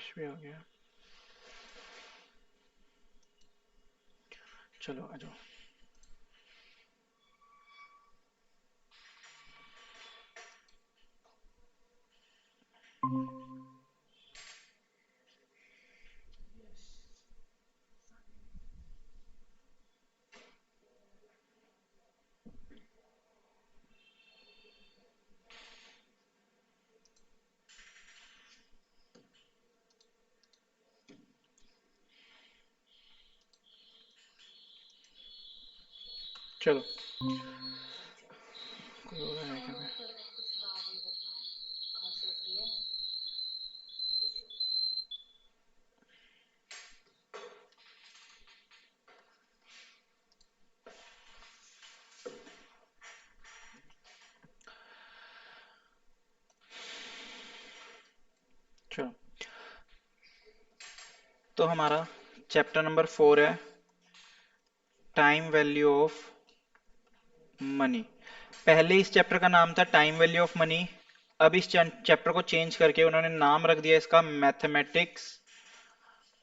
Finish भी हो गया। चलो आ जाओ। चलो, कोई और है क्या? चलो, तो हमारा चैप्टर नंबर 4 है टाइम वैल्यू ऑफ मनी। पहले इस चैप्टर का नाम था टाइम वैल्यू ऑफ मनी। अब इस चैप्टर को चेंज करके उन्होंने नाम रख दिया इसका मैथमेटिक्स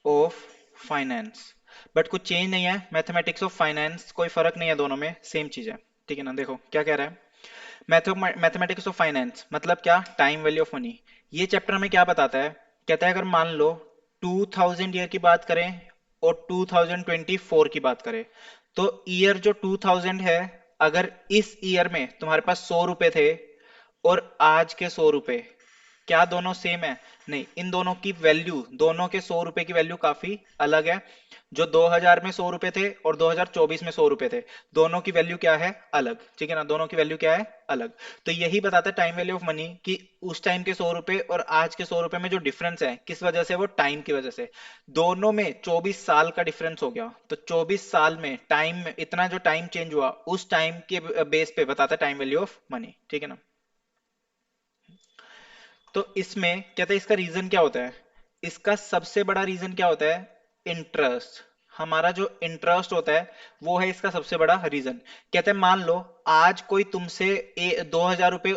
ऑफ फाइनेंस। बट कुछ चेंज नहीं है, मैथमेटिक्स ऑफ फाइनेंस कोई फर्क नहीं है, दोनों में सेम चीज है। ठीक है ना? देखो क्या कह रहा है, मैथमेटिक्स ऑफ फाइनेंस मतलब क्या, टाइम वैल्यू ऑफ मनी। ये चैप्टर हमें क्या बताता है? कहता है अगर मान लो 2000 ईयर की बात करें और 2024 की बात करें, तो ईयर जो 2000 है, अगर इस ईयर में तुम्हारे पास 100 रुपए थे और आज के 100 रुपए, क्या दोनों सेम है? नहीं, इन दोनों की वैल्यू, दोनों के 100 रुपए की वैल्यू काफी अलग है। जो 2000 में 100 रुपए थे और 2024 में 100 रुपए थे, दोनों की वैल्यू क्या है? अलग। ठीक है ना? दोनों की वैल्यू क्या है? अलग। तो यही बताता है टाइम वैल्यू ऑफ मनी कि उस टाइम के 100 रुपए और आज के 100 रुपए में जो डिफरेंस है, किस वजह से? वो टाइम की वजह से। दोनों में 24 साल का डिफरेंस हो गया, तो 24 साल में टाइम, इतना जो टाइम चेंज हुआ, उस टाइम के बेस पे बताता है टाइम वैल्यू ऑफ मनी। ठीक है ना? तो इसमें कहते हैं इसका रीजन क्या होता है? इसका सबसे बड़ा रीजन क्या होता है? इंटरेस्ट। हमारा जो इंटरेस्ट होता है वो है इसका सबसे बड़ा रीजन। कहते हैं मान लो आज कोई तुमसे 2000 रुपये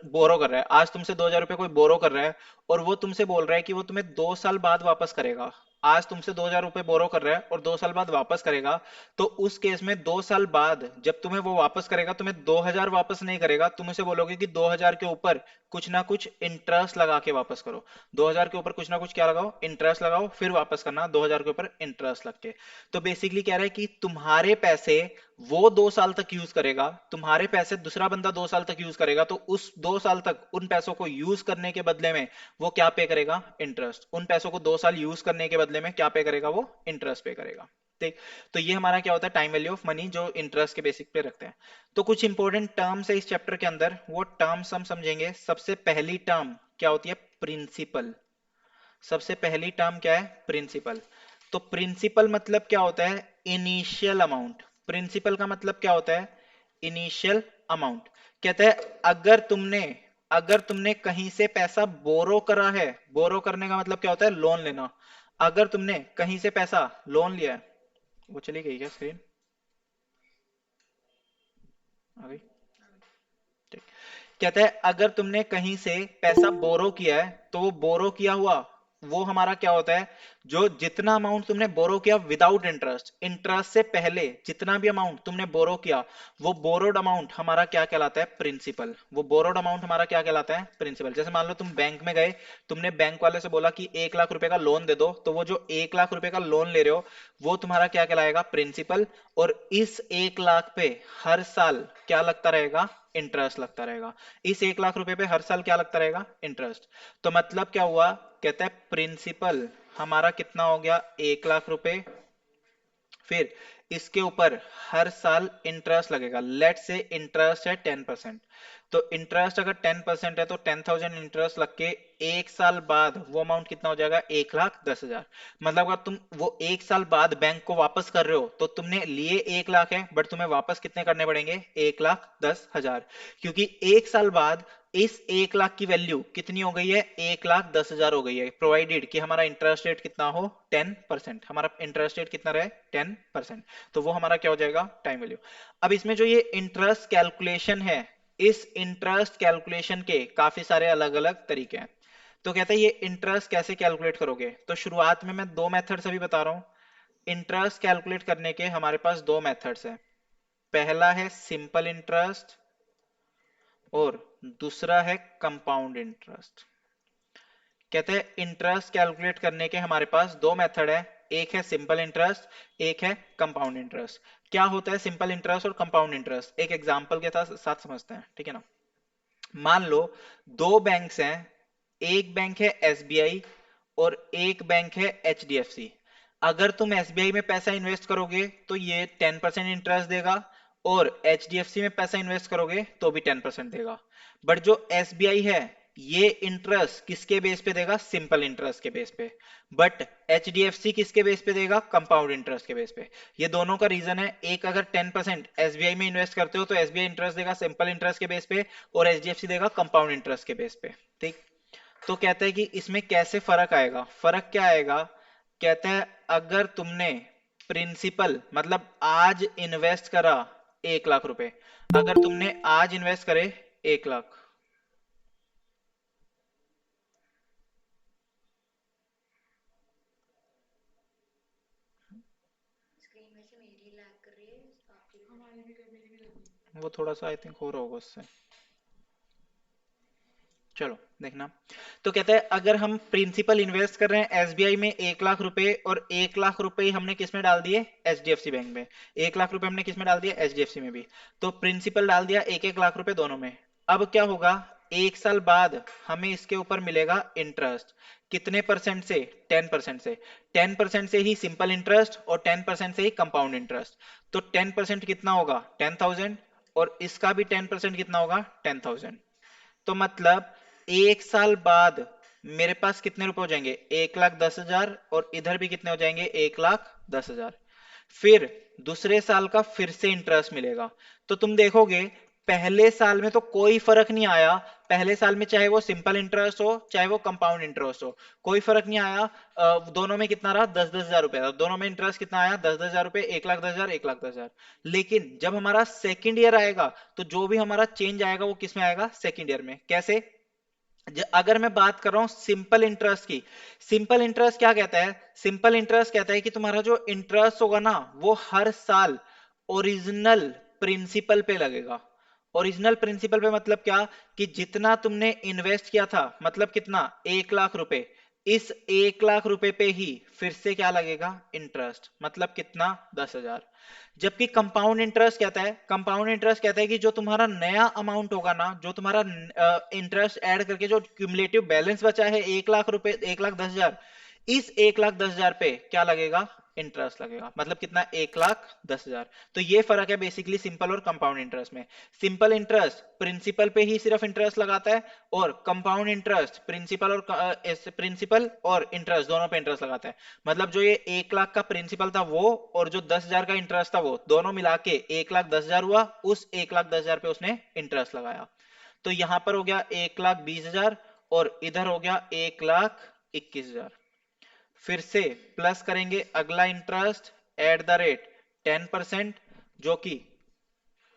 बोरो कर रहा है, आज तुमसे 2000 रुपये कोई बोरो कर रहा है, और वो तुमसे बोल रहा है कि वो तुम्हें 2 साल बाद वापस करेगा। आज तुमसे 2000 रुपये बोरो कर रहा है और 2 साल बाद वापस करेगा। तो उस केस में 2 साल बाद जब तुम्हें वो वापस करेगा, तुम्हें 2000 वापस नहीं करेगा, तुम उसे बोलोगे कि 2000 के ऊपर कुछ ना कुछ इंटरेस्ट लगा के वापस करो। 2000 के ऊपर कुछ ना कुछ क्या लगाओ? इंटरेस्ट लगाओ, फिर वापस करना 2000 के ऊपर इंटरेस्ट लग के। तो बेसिकली कह रहा है कि तुम्हारे पैसे वो 2 साल तक यूज करेगा, तुम्हारे पैसे दूसरा बंदा 2 साल तक यूज करेगा, तो उस 2 साल तक उन पैसों को यूज करने के बदले में वो क्या पे करेगा? इंटरेस्ट। उन पैसों को 2 साल यूज करने के बदले में क्या पे करेगा? वो इंटरेस्ट पे करेगा। ठीक। तो ये हमारा क्या होता है? टाइम वैल्यू ऑफ मनी, जो इंटरेस्ट के बेसिक पे रखते हैं। तो कुछ इंपॉर्टेंट टर्म्स है इस चैप्टर के अंदर, वो टर्म्स हम समझेंगे। सबसे पहली टर्म क्या होती है? प्रिंसिपल। सबसे पहली टर्म क्या है? प्रिंसिपल। तो प्रिंसिपल मतलब क्या होता है? Initial amount. प्रिंसिपल का मतलब क्या होता है? Initial amount. कहते हैं अगर तुमने कहीं से पैसा बोरो करा है, बोरो करने का मतलब क्या होता है? लोन लेना। अगर तुमने कहीं से पैसा लोन लिया है, वो चली गई क्या स्क्रीन? आ गई? ठीक। कहता है अगर तुमने कहीं से पैसा बोरो किया है, तो वो बोरो किया हुआ, वो हमारा क्या होता है? जो जितना अमाउंट तुमने बोरो किया विदाउट इंटरेस्ट, इंटरेस्ट से पहले जितना भी अमाउंट तुमने बोरो किया, वो बोरोड अमाउंट हमारा क्या कहलाता है? प्रिंसिपल। वो बोरोड अमाउंट हमारा क्या कहलाता है? प्रिंसिपल। जैसे मान लो तुम बैंक में गए, तुमने बैंक वाले से बोला कि 1 लाख रुपए का लोन दे दो, तो वो जो 1 लाख रुपए का लोन ले रहे हो, वो तुम्हारा क्या कहलाएगा? प्रिंसिपल। और इस 1 लाख पे हर साल क्या लगता रहेगा? इंटरेस्ट लगता रहेगा। इस 1 लाख रुपए पे हर साल क्या लगता रहेगा? इंटरेस्ट। तो मतलब क्या हुआ? कहता है प्रिंसिपल हमारा कितना हो गया? 1 लाख रुपए, फिर इसके ऊपर हर साल इंटरेस्ट लगेगा। लेट से इंटरेस्ट है 10%, तो इंटरेस्ट अगर 10% है तो 10,000 इंटरेस्ट लग के 1 साल बाद वो अमाउंट कितना हो जाएगा? 1,10,000। मतलब अगर तुम वो 1 साल बाद बैंक को वापस कर रहे हो, तो तुमने लिए 1 लाख है, बट तुम्हें वापस कितने करने पड़ेंगे? 1,10,000। क्योंकि 1 साल बाद इस 1 लाख की वैल्यू कितनी हो गई है? 1,10,000 हो गई है, प्रोवाइडेड कि हमारा इंटरेस्ट रेट कितना हो? 10%। हमारा इंटरेस्ट रेट कितना रहे? 10%। तो वो हमारा क्या हो जाएगा? Time value. अब इसमें जो ये इंटरेस्ट कैलकुलेशन है, इस इंटरेस्ट कैलकुलेशन के काफी सारे अलग अलग तरीके हैं। तो कहता है ये इंटरेस्ट कैसे कैलकुलेट करोगे, तो शुरुआत में मैं दो मेथड्स अभी बता रहा हूं। इंटरेस्ट कैलकुलेट करने के हमारे पास दो मेथड्स हैं। पहला है सिंपल इंटरेस्ट और दूसरा है कंपाउंड इंटरेस्ट। कहते हैं इंटरेस्ट कैलकुलेट करने के हमारे पास दो मेथड है, एक है सिंपल इंटरेस्ट, एक है कंपाउंड इंटरेस्ट। क्या होता है सिंपल इंटरेस्ट और कंपाउंड इंटरेस्ट, एक एग्जांपल के साथ समझते हैं, ठीक है ना। मान लो दो बैंक्स हैं, एक बैंक है एसबीआई और एक बैंक है एचडीएफसी। अगर तुम एसबीआई में पैसा इन्वेस्ट करोगे तो ये 10% इंटरेस्ट देगा, और एचडीएफसी में पैसा इन्वेस्ट करोगे तो भी 10% देगा। बट जो एसबीआई है ये इंटरेस्ट किसके बेस पे देगा, सिंपल इंटरेस्ट के बेस पे। बट एचडीएफसी किसके बेस पे देगा, कंपाउंड इंटरेस्ट के बेस पे। ये दोनों का रीजन है, एक अगर 10% एसबीआई में इन्वेस्ट करते हो तो एसबीआई इंटरेस्ट देगा सिंपल इंटरेस्ट के बेस पे, और एचडीएफसी देगा कंपाउंड इंटरेस्ट के बेस पे। ठीक। तो कहते हैं कि इसमें कैसे फर्क आएगा, फर्क क्या आएगा। कहते हैं अगर तुमने प्रिंसिपल मतलब आज इन्वेस्ट करा 1 लाख रुपए, अगर तुमने आज इन्वेस्ट करे 1 लाख। वो थोड़ा सा आई थिंक हो रहा होगा उससे। चलो देखना। तो कहते हैं अगर हम प्रिंसिपल इन्वेस्ट कर रहे हैं एसबीआई में 1 लाख रुपए, और 1 लाख रुपए हमने किस में डाल दिए, एचडीएफसी बैंक में। 1 लाख रुपए हमने किस में डाल दिया, एचडीएफसी में भी। तो प्रिंसिपल डाल दिया 1 1 लाख रुपए दोनों में। अब क्या होगा, 1 साल बाद हमें इसके ऊपर मिलेगा इंटरेस्ट। कितने परसेंट से, 10% से। 10% से ही सिंपल इंटरेस्ट और 10% से ही कंपाउंड इंटरेस्ट। तो 10% कितना होगा, 10,000, और इसका भी 10% कितना होगा, 10,000। तो मतलब 1 साल बाद मेरे पास कितने रुपए हो जाएंगे, 1,10,000, और इधर भी कितने हो जाएंगे, 1,10,000। फिर दूसरे साल का फिर से इंटरेस्ट मिलेगा। तो तुम देखोगे पहले साल में तो कोई फर्क नहीं आया। पहले साल में चाहे वो सिंपल इंटरेस्ट हो चाहे वो कंपाउंड इंटरेस्ट हो, कोई फर्क नहीं आया। दोनों में कितना रहा, 10-10 हजार रुपए। दोनों में इंटरेस्ट कितना आया, 10-10 हजार रुपए, 1,10,000, 1,10,000। लेकिन जब हमारा सेकेंड ईयर आएगा तो जो भी हमारा चेंज आएगा वो किस में आएगा, सेकेंड ईयर में। कैसे, अगर मैं बात कर रहा हूं सिंपल इंटरेस्ट की, सिंपल इंटरेस्ट क्या कहता है, सिंपल इंटरेस्ट कहता है कि तुम्हारा जो इंटरेस्ट होगा ना वो हर साल ओरिजिनल प्रिंसिपल पे लगेगा। ओरिजिनल प्रिंसिपल पे मतलब क्या, कि जितना तुमने इन्वेस्ट किया था, मतलब कितना, 1 लाख रुपए, इस 1 लाख रुपए पे ही फिर से क्या लगेगा, इंटरेस्ट। मतलब कितना, 10,000। जबकि कंपाउंड इंटरेस्ट कहता है, कंपाउंड इंटरेस्ट कहता है कि जो तुम्हारा नया अमाउंट होगा ना, जो तुम्हारा इंटरेस्ट ऐड करके जो क्यूमुलेटिव बैलेंस बचा है 1 लाख रुपए, 1,10,000, इस 1,10,000 पे क्या लगेगा, इंटरेस्ट लगेगा। मतलब कितना, 1,10,000। तो ये फर्क है बेसिकली सिंपल और कंपाउंड इंटरेस्ट में। सिंपल इंटरेस्ट प्रिंसिपल पे ही सिर्फ इंटरेस्ट लगाता है, और कंपाउंड इंटरेस्ट प्रिंसिपल और इंटरेस्ट दोनों पे इंटरेस्ट लगाता है। मतलब जो ये 1 लाख का प्रिंसिपल था वो, और जो 10,000 का इंटरेस्ट था वो, दोनों मिला के 1,10,000 हुआ, उस 1,10,000 पे उसने इंटरेस्ट लगाया। तो यहां पर हो गया 1,20,000, और इधर हो गया 1,21,000। फिर से प्लस करेंगे अगला इंटरेस्ट एट द रेट 10%, जो कि,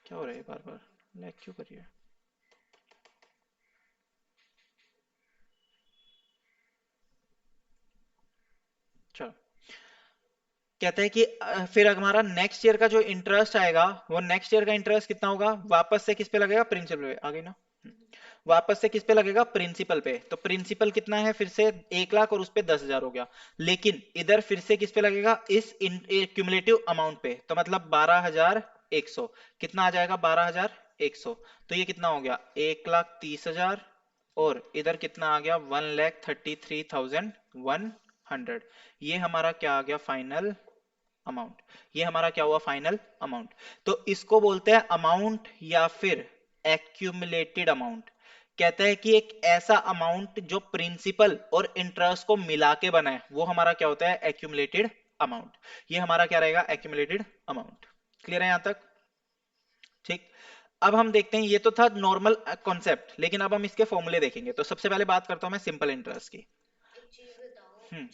क्या हो रहा है बार बार, लैग क्यों कर रही है। चलो, कहता है कि फिर हमारा नेक्स्ट ईयर का जो इंटरेस्ट आएगा, वो नेक्स्ट ईयर का इंटरेस्ट कितना होगा, वापस से किस पे लगेगा, प्रिंसिपल पे। आ गई ना। वापस से किस पे लगेगा, प्रिंसिपल पे। तो प्रिंसिपल कितना है, फिर से 1 लाख, और उस पे 10,000 हो गया। लेकिन इधर फिर से किस पे लगेगा, इस क्यूमुलेटिव अमाउंट पे। तो मतलब 12,100। कितना आ जाएगा, 12,100। तो ये कितना हो गया, 1,30,000, और इधर कितना आ गया, 1,33,100। ये हमारा क्या आ गया, फाइनल अमाउंट। ये हमारा क्या हुआ, फाइनल अमाउंट। तो इसको बोलते हैं अमाउंट या फिर एक्यूमुलेटेड अमाउंट। कहता है कि एक ऐसा अमाउंट जो प्रिंसिपल और इंटरेस्ट को मिला के बना है, वो हमारा क्या होता है, एक्यूमुलेटेड अमाउंट। ये हमारा क्या रहेगा, एक्यूमुलेटेड अमाउंट। क्लियर है यहां तक, ठीक। अब हम देखते हैं, ये तो था नॉर्मल कॉन्सेप्ट, लेकिन अब हम इसके फॉर्मूले देखेंगे। तो सबसे पहले बात करता हूं मैं सिंपल इंटरेस्ट की। हम्म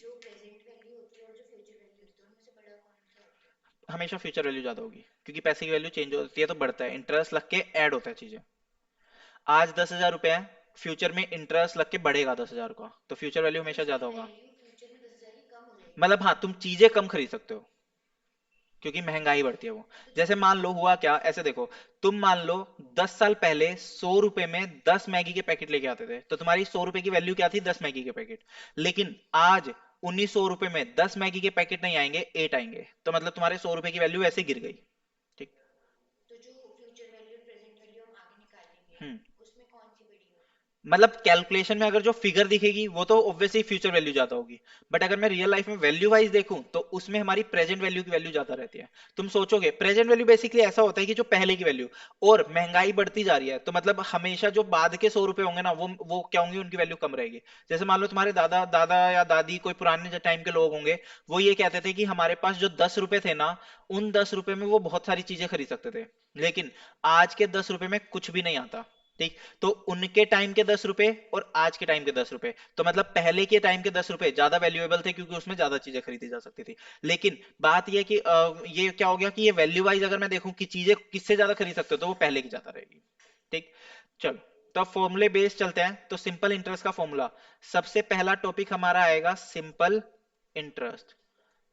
हमेशा फ्यूचर वैल्यू ज्यादा होगी, क्योंकि पैसे की वैल्यू चेंज होती है तो बढ़ता है, इंटरेस्ट लग के ऐड होता है चीजें। आज 10,000 रुपए है, फ्यूचर में इंटरेस्ट लग के बढ़ेगा 10,000 का, तो फ्यूचर वैल्यू हमेशा ज्यादा होगा। मतलब हाँ, तुम चीजें कम खरीद सकते हो क्योंकि महंगाई बढ़ती है वो। जैसे मान लो हुआ क्या, ऐसे देखो, तुम मान लो 10 साल पहले 100 रुपए में 10 मैगी के पैकेट लेके आते थे, तो तुम्हारी 100 रुपए की वैल्यू क्या थी, 10 मैगी के पैकेट। लेकिन आज 1,900 रुपए में 10 मैगी के पैकेट नहीं आएंगे, 8 आएंगे, तो मतलब तुम्हारे 100 रुपए की वैल्यू ऐसे गिर गई। ठीक। हम्म। मतलब कैलकुलेशन में अगर जो फिगर दिखेगी वो तो ऑब्वियसली फ्यूचर वैल्यू ज्यादा होगी, बट अगर मैं रियल लाइफ में वैल्यू वाइज देखूं तो उसमें हमारी प्रेजेंट वैल्यू की वैल्यू ज्यादा रहती है। तुम सोचोगे प्रेजेंट वैल्यू बेसिकली ऐसा होता है कि जो पहले की वैल्यू, और महंगाई बढ़ती जा रही है तो मतलब हमेशा जो बाद के 100 रुपए होंगे ना, वो क्या होंगे, उनकी वैल्यू कम रहेगी। जैसे मान लो तुम्हारे दादा दादा या दादी कोई पुराने टाइम के लोग होंगे, वो ये कहते थे कि हमारे पास जो 10 रुपए थे ना, उन 10 रुपए में वो बहुत सारी चीजें खरीद सकते थे, लेकिन आज के 10 रुपए में कुछ भी नहीं आता। ठीक। तो उनके टाइम के 10 रुपए और आज के टाइम के 10 रुपए, तो मतलब पहले के टाइम के 10 रुपए ज्यादा वैल्यूएबल थे क्योंकि उसमें ज्यादा चीजें खरीदी जा सकती थी। लेकिन बात यह कि ये क्या हो गया कि ये वैल्यू वाइज अगर मैं देखूं कि चीजें किससे ज्यादा खरीद सकते हो, तो वो पहले की ज्यादा रहेगी। ठीक। चलो, तो अब फॉर्मूले बेस चलते हैं। तो सिंपल इंटरेस्ट का फॉर्मूला, सबसे पहला टॉपिक हमारा आएगा simple interest.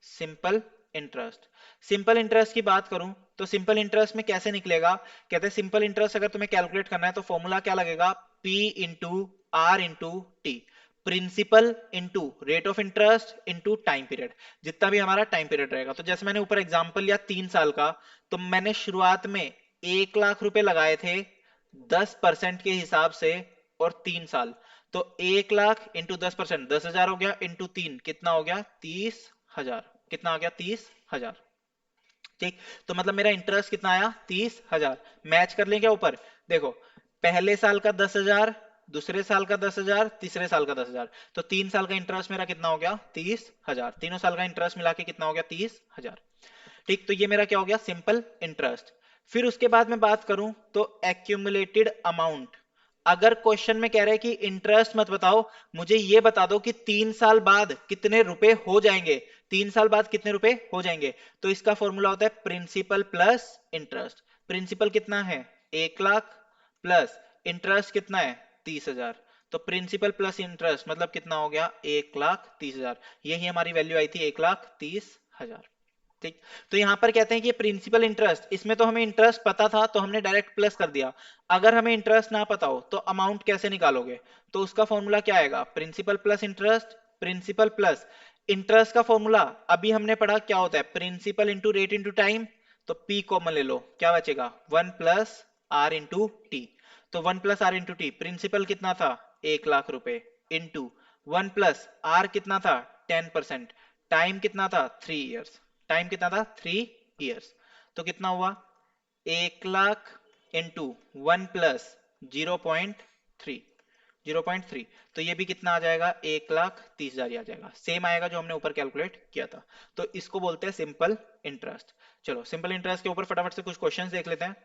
Simple interest. Simple interest की बात करूं तो सिंपल इंटरेस्ट में कैसे निकलेगा, कहते हैं सिंपल इंटरेस्ट अगर तुम्हें कैलकुलेट करना है तो फॉर्मूला क्या लगेगा, P into R into T. Principal into rate of interest into time period, जितना भी हमारा टाइम पीरियड रहेगा। तो जैसे मैंने ऊपर एग्जांपल लिया 3 साल का, तो मैंने शुरुआत में 1 लाख रुपए लगाए थे 10% के हिसाब से, और 3 साल, तो 1 लाख इंटू 10%, 10,000 हो गया, इंटू 3 कितना हो गया, 30,000। कितना आ गया, 30,000। ठीक। तो मतलब मेरा इंटरेस्ट कितना आया, 30,000। मैच कर लें क्या ऊपर, देखो, पहले साल का 10,000, दूसरे साल का 10,000, तीसरे साल का 10,000, तो 3 साल का इंटरेस्ट मेरा कितना हो गया, 30,000। तीनों साल का इंटरेस्ट मिला के कितना हो गया, 30,000। ठीक। तो ये मेरा क्या हो गया, सिंपल इंटरेस्ट। फिर उसके बाद मैं बात करूं तो एक्यूमुलेटेड अमाउंट। अगर क्वेश्चन में कह रहे हैं कि इंटरेस्ट मत बताओ, मुझे ये बता दो कि 3 साल बाद कितने रुपए हो जाएंगे, 3 साल बाद कितने रुपए हो जाएंगे, तो इसका फॉर्मूला होता है प्रिंसिपल प्लस इंटरेस्ट। प्रिंसिपल कितना है, 1 लाख, प्लस इंटरेस्ट कितना है, 30,000। तो प्रिंसिपल प्लस इंटरेस्ट मतलब कितना हो गया, 1,30,000। यही हमारी वैल्यू आई थी, 1,30,000। ठीक। तो यहां पर कहते हैं कि प्रिंसिपल इंटरेस्ट, इसमें तो हमें इंटरेस्ट पता था तो हमने डायरेक्ट प्लस कर दिया। अगर हमें इंटरेस्ट ना पता हो तो अमाउंट कैसे निकालोगे, तो उसका फॉर्मूला क्या आएगा, principal plus interest. Principal plus interest का फॉर्मूला अभी हमने पढ़ा क्या होता है, principal into rate into time. तो पी कॉमन ले लो, क्या बचेगा, 1 प्लस आर इंटू टी। तो 1 plus R into T, principal कितना था, 1 लाख रुपए, इंटू 1 प्लस आर कितना था, 10%, टाइम कितना था, 3 इयर्स। टाइम कितना था, 3 इयर्स। तो कितना हुआ, 1 लाख इंटू 1 प्लस 0.3, 0.3। तो ये भी कितना आ जाएगा, 1,30,000 ही आ जाएगा, सेम आएगा जो हमने ऊपर कैलकुलेट किया था। तो इसको बोलते हैं सिंपल इंटरेस्ट। चलो, सिंपल इंटरेस्ट के ऊपर फटाफट से कुछ क्वेश्चंस देख लेते हैं।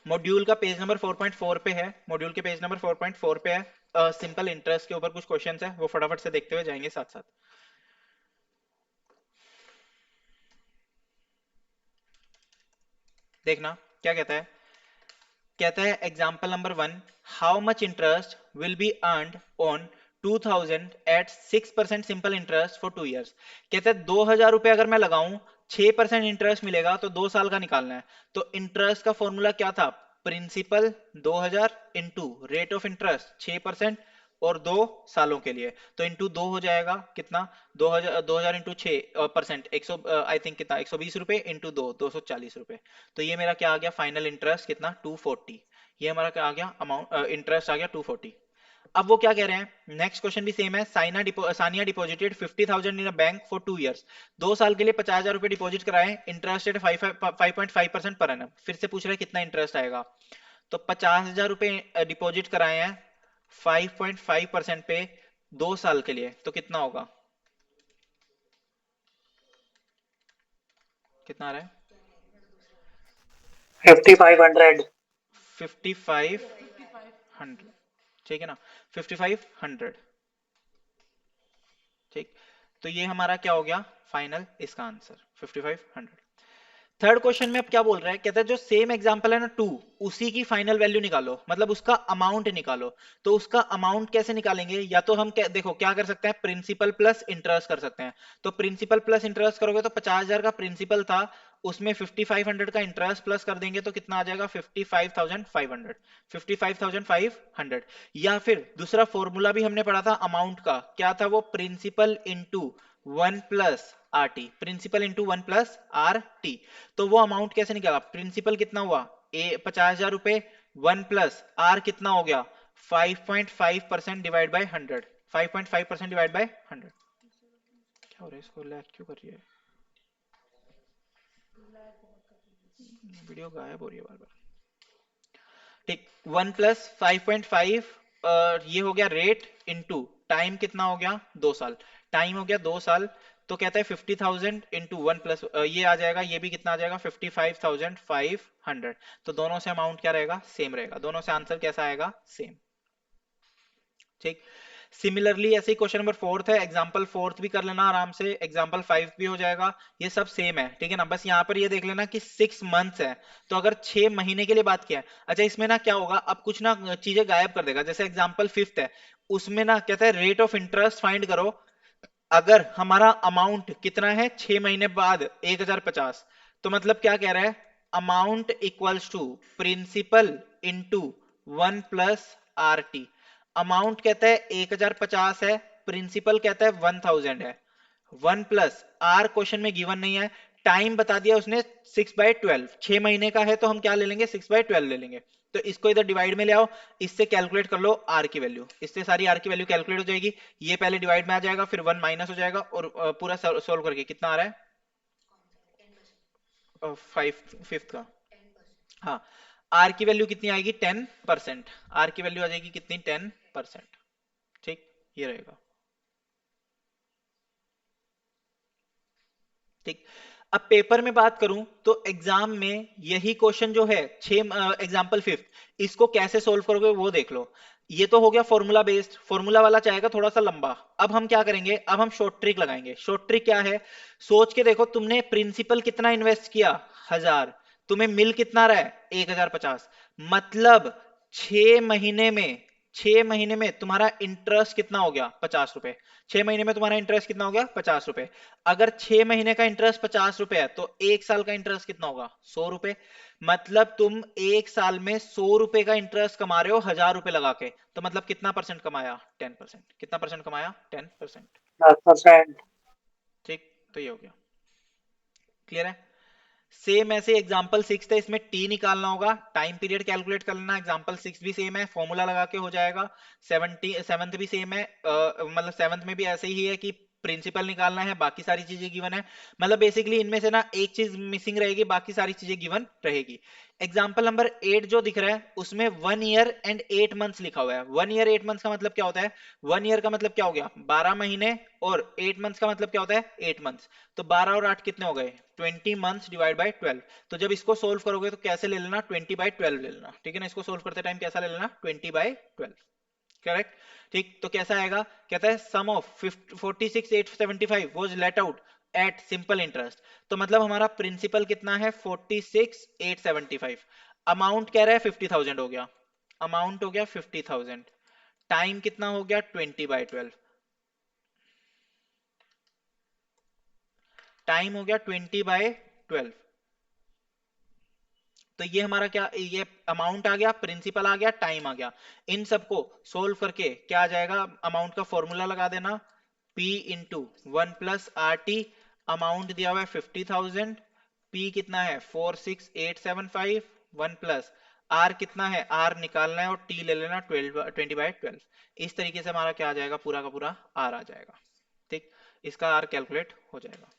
मॉड्यूल का पेज नंबर 4.4 पे है, मॉड्यूल के पेज नंबर 4.4 पे है, सिंपल इंटरेस्ट के ऊपर कुछ क्वेश्चंस है, वो फटाफट से देखते हुए जाएंगे साथ साथ। देखना क्या कहता है। कहता है example number 1, how much interest will be earned on 2,000 at 6% simple interest for 2 years. कहता है 2,000 रुपए अगर मैं लगाऊं, 6% इंटरेस्ट मिलेगा, तो 2 साल का निकालना है। तो इंटरेस्ट का फॉर्मूला क्या था, principal 2,000 into rate of interest 6%, और 2 सालों के लिए, तो इंटू 2 हो जाएगा कितना, 2,000 इंटू 6%, 100, आई थिंक कितना, 120 रुपए, इंटू 2,240 रुपए। तो ये मेरा क्या आ गया, फाइनल इंटरेस्ट कितना, 240। ये हमारा क्या आ गया, अमाउंट इंटरेस्ट आ गया 240। अब वो क्या कह रहे हैं, नेक्स्ट क्वेश्चन भी सेम है, Sania deposited 50,000 in a bank for 2 years. 2 साल के लिए 50,000 रुपए डिपॉजिट कराए, इंटरेस्ट रेट 5.5% पर एनम। फिर से पूछ रहे हैं कितना इंटरेस्ट आएगा। तो 50,000 रुपए डिपॉजिट कराए हैं 5.5% पे 2 साल के लिए, तो कितना होगा, कितना आ रहा है, 5,500। 5,500। ठीक है ना, 5,500। ठीक। तो ये हमारा क्या हो गया, फाइनल इसका आंसर 5,500। थर्ड क्वेश्चन में अब क्या बोल रहा है, कहता है जो सेम एग्जांपल है ना 2, उसी की फाइनल वैल्यू निकालो, मतलब उसका अमाउंट निकालो। तो उसका अमाउंट कैसे निकालेंगे, या तो हम देखो क्या कर सकते हैं, प्रिंसिपल प्लस इंटरेस्ट कर सकते हैं। तो प्रिंसिपल प्लस इंटरेस्ट करोगे तो 50,000 का प्रिंसिपल था, उसमें 5500 का इंटरेस्ट प्लस कर देंगे तो कितना आ जाएगा, 55,500, 55,500। या फिर दूसरा फॉर्मूला भी हमने पढ़ा था अमाउंट का, क्या था वो, principal into 1 plus R T, principal into 1 plus R T. तो वो अमाउंट कैसे निकाला, प्रिंसिपल कितना हुआ 50,000 रुपए, 1 प्लस आर कितना हो गया 5.5% डिवाइड बाय 100, 5.5% डिवाइड बाय 100। क्या हो रहा है, इसको लैग क्यों कर रही है, वीडियो गायब हो रही है बार बार। ठीक, 1 प्लस 5.5, ये हो गया रेट, इंटू टाइम कितना हो गया 2 साल, टाइम हो गया 2 साल। तो कहता है 50,000 इंटू 1 प्लस ये आ जाएगा, ये भी कितना आ जाएगा 55,500। तो दोनों से अमाउंट क्या रहेगा, सेम रहेगा, दोनों से आंसर कैसा आएगा, सेम। ठीक, सिमिलरली ऐसे ही क्वेश्चन नंबर फोर्थ है, एग्जांपल फोर्थ भी कर लेना आराम से, एग्जांपल 5 भी हो जाएगा। ये सब सेम है, ठीक है ना, बस यहाँ पर ये देख लेना कि 6 मंथ्स है, तो अगर 6 महीने के लिए बात किया है, अच्छा इसमें ना क्या होगा, अब कुछ ना चीजें गायब कर देगा। जैसे एग्जांपल फिफ्थ है, उसमें ना कहता है रेट ऑफ इंटरेस्ट फाइंड करो, अगर हमारा अमाउंट कितना है 6 महीने बाद 1050, तो मतलब क्या कह रहा है, amount equals to principal into 1 plus R T. Amount कहता है 1050 है, प्रिंसिपल कहता है 1000 है, 1 प्लस आर क्वेश्चन में गिवन नहीं है, टाइम बता दिया उसने 6/12, 6 महीने का है तो हम क्या ले लेंगे 6/12 ले लेंगे। तो इसको इधर डिवाइड में ले आओ, इससे कैलकुलेट कर लो आर की वैल्यू, इससे सारी आर की वैल्यू कैलकुलेट हो जाएगी। ये पहले डिवाइड में आ जाएगा, फिर 1 माइनस हो जाएगा, और पूरा सोल्व करके कितना आ रहा है, 5 फिफ्थ का। हाँ, आर की वैल्यू कितनी आएगी 10%, आर की वैल्यू आ जाएगी कितनी 10%। ठीक, ये रहेगा। ठीक, अब पेपर में बात करूं तो एग्जाम में यही क्वेश्चन जो है 6 एग्जाम्पल फिफ्थ, इसको कैसे सोल्व करोगे वो देख लो। ये तो हो गया फॉर्मूला बेस्ड, फॉर्मूला वाला चाहेगा थोड़ा सा लंबा। अब हम क्या करेंगे, अब हम शॉर्ट ट्रिक लगाएंगे। शॉर्ट ट्रिक क्या है, सोच के देखो, तुमने प्रिंसिपल कितना इन्वेस्ट किया 1000, तुम्हें मिल कितना रहा है 1050, मतलब 6 महीने में, 6 महीने में तुम्हारा इंटरेस्ट कितना हो गया 50 रुपए, 6 महीने में तुम्हारा इंटरेस्ट कितना हो गया 50 रुपए। अगर 6 महीने का इंटरेस्ट 50 रुपए है तो 1 साल का इंटरेस्ट कितना होगा 100 रुपए, मतलब तुम 1 साल में 100 रुपए का इंटरेस्ट कमा रहे हो 1000 रुपए लगा के, तो मतलब कितना परसेंट कमाया 10%, कितना परसेंट कमाया 10%। 10%। ठीक, तो ये हो गया, क्लियर है। सेम ऐसे एग्जांपल 6 है, इसमें टी निकालना होगा, टाइम पीरियड कैलकुलेट कर लेना, एग्जांपल 6 भी सेम है, फॉर्मूला लगा के हो जाएगा। 7th भी सेम है, मतलब 7th में भी ऐसे ही है कि प्रिंसिपल निकालना है, बाकी सारी चीजें गिवन है। मतलब बेसिकली इनमें से ना एक चीज मिसिंग रहेगी, बाकी सारी चीजें गिवन रहेगी। एग्जाम्पल नंबर 8 जो दिख रहा है उसमें 1 ईयर एंड 8 मंथ्स लिखा हुआ है। 1 ईयर 8 मंथ्स का मतलब क्या होता है, 1 ईयर का मतलब क्या हो गया 12 महीने, और 8 मंथ्स का मतलब क्या होता है 8 मंथ्स। तो 12 और 8 कितने हो गए 20 मंथ्स डिवाइड बाय 12। तो जब इसको सोल्व करोगे तो कैसे ले लेना 20/12 ले लेना, ठीक है ना, इसको सोल्व करते टाइम कैसा ले लेना 20/12, करेक्ट। ठीक, तो कैसा आएगा, कहता है sum of 46,875 was let out at simple interest. तो मतलब हमारा प्रिंसिपल कितना है 46,875, अमाउंट कह रहा है 50,000 हो गया, अमाउंट हो गया 50,000, टाइम कितना हो गया 20/12, टाइम हो गया 20/12। तो ये हमारा क्या, ये अमाउंट आ गया, प्रिंसिपल आ गया, टाइम आ गया। इन सबको सोल्व करके क्या आ जाएगा, अमाउंट का फॉर्मूला लगा देना, P into 1 plus R T, amount दिया हुआ है 50,000, P कितना है 46,875, 1 प्लस आर कितना है, आर निकालना है और टी ले लेना 20/12। इस तरीके से हमारा क्या आ जाएगा, पूरा का पूरा आर आ जाएगा। ठीक, इसका आर कैलकुलेट हो जाएगा।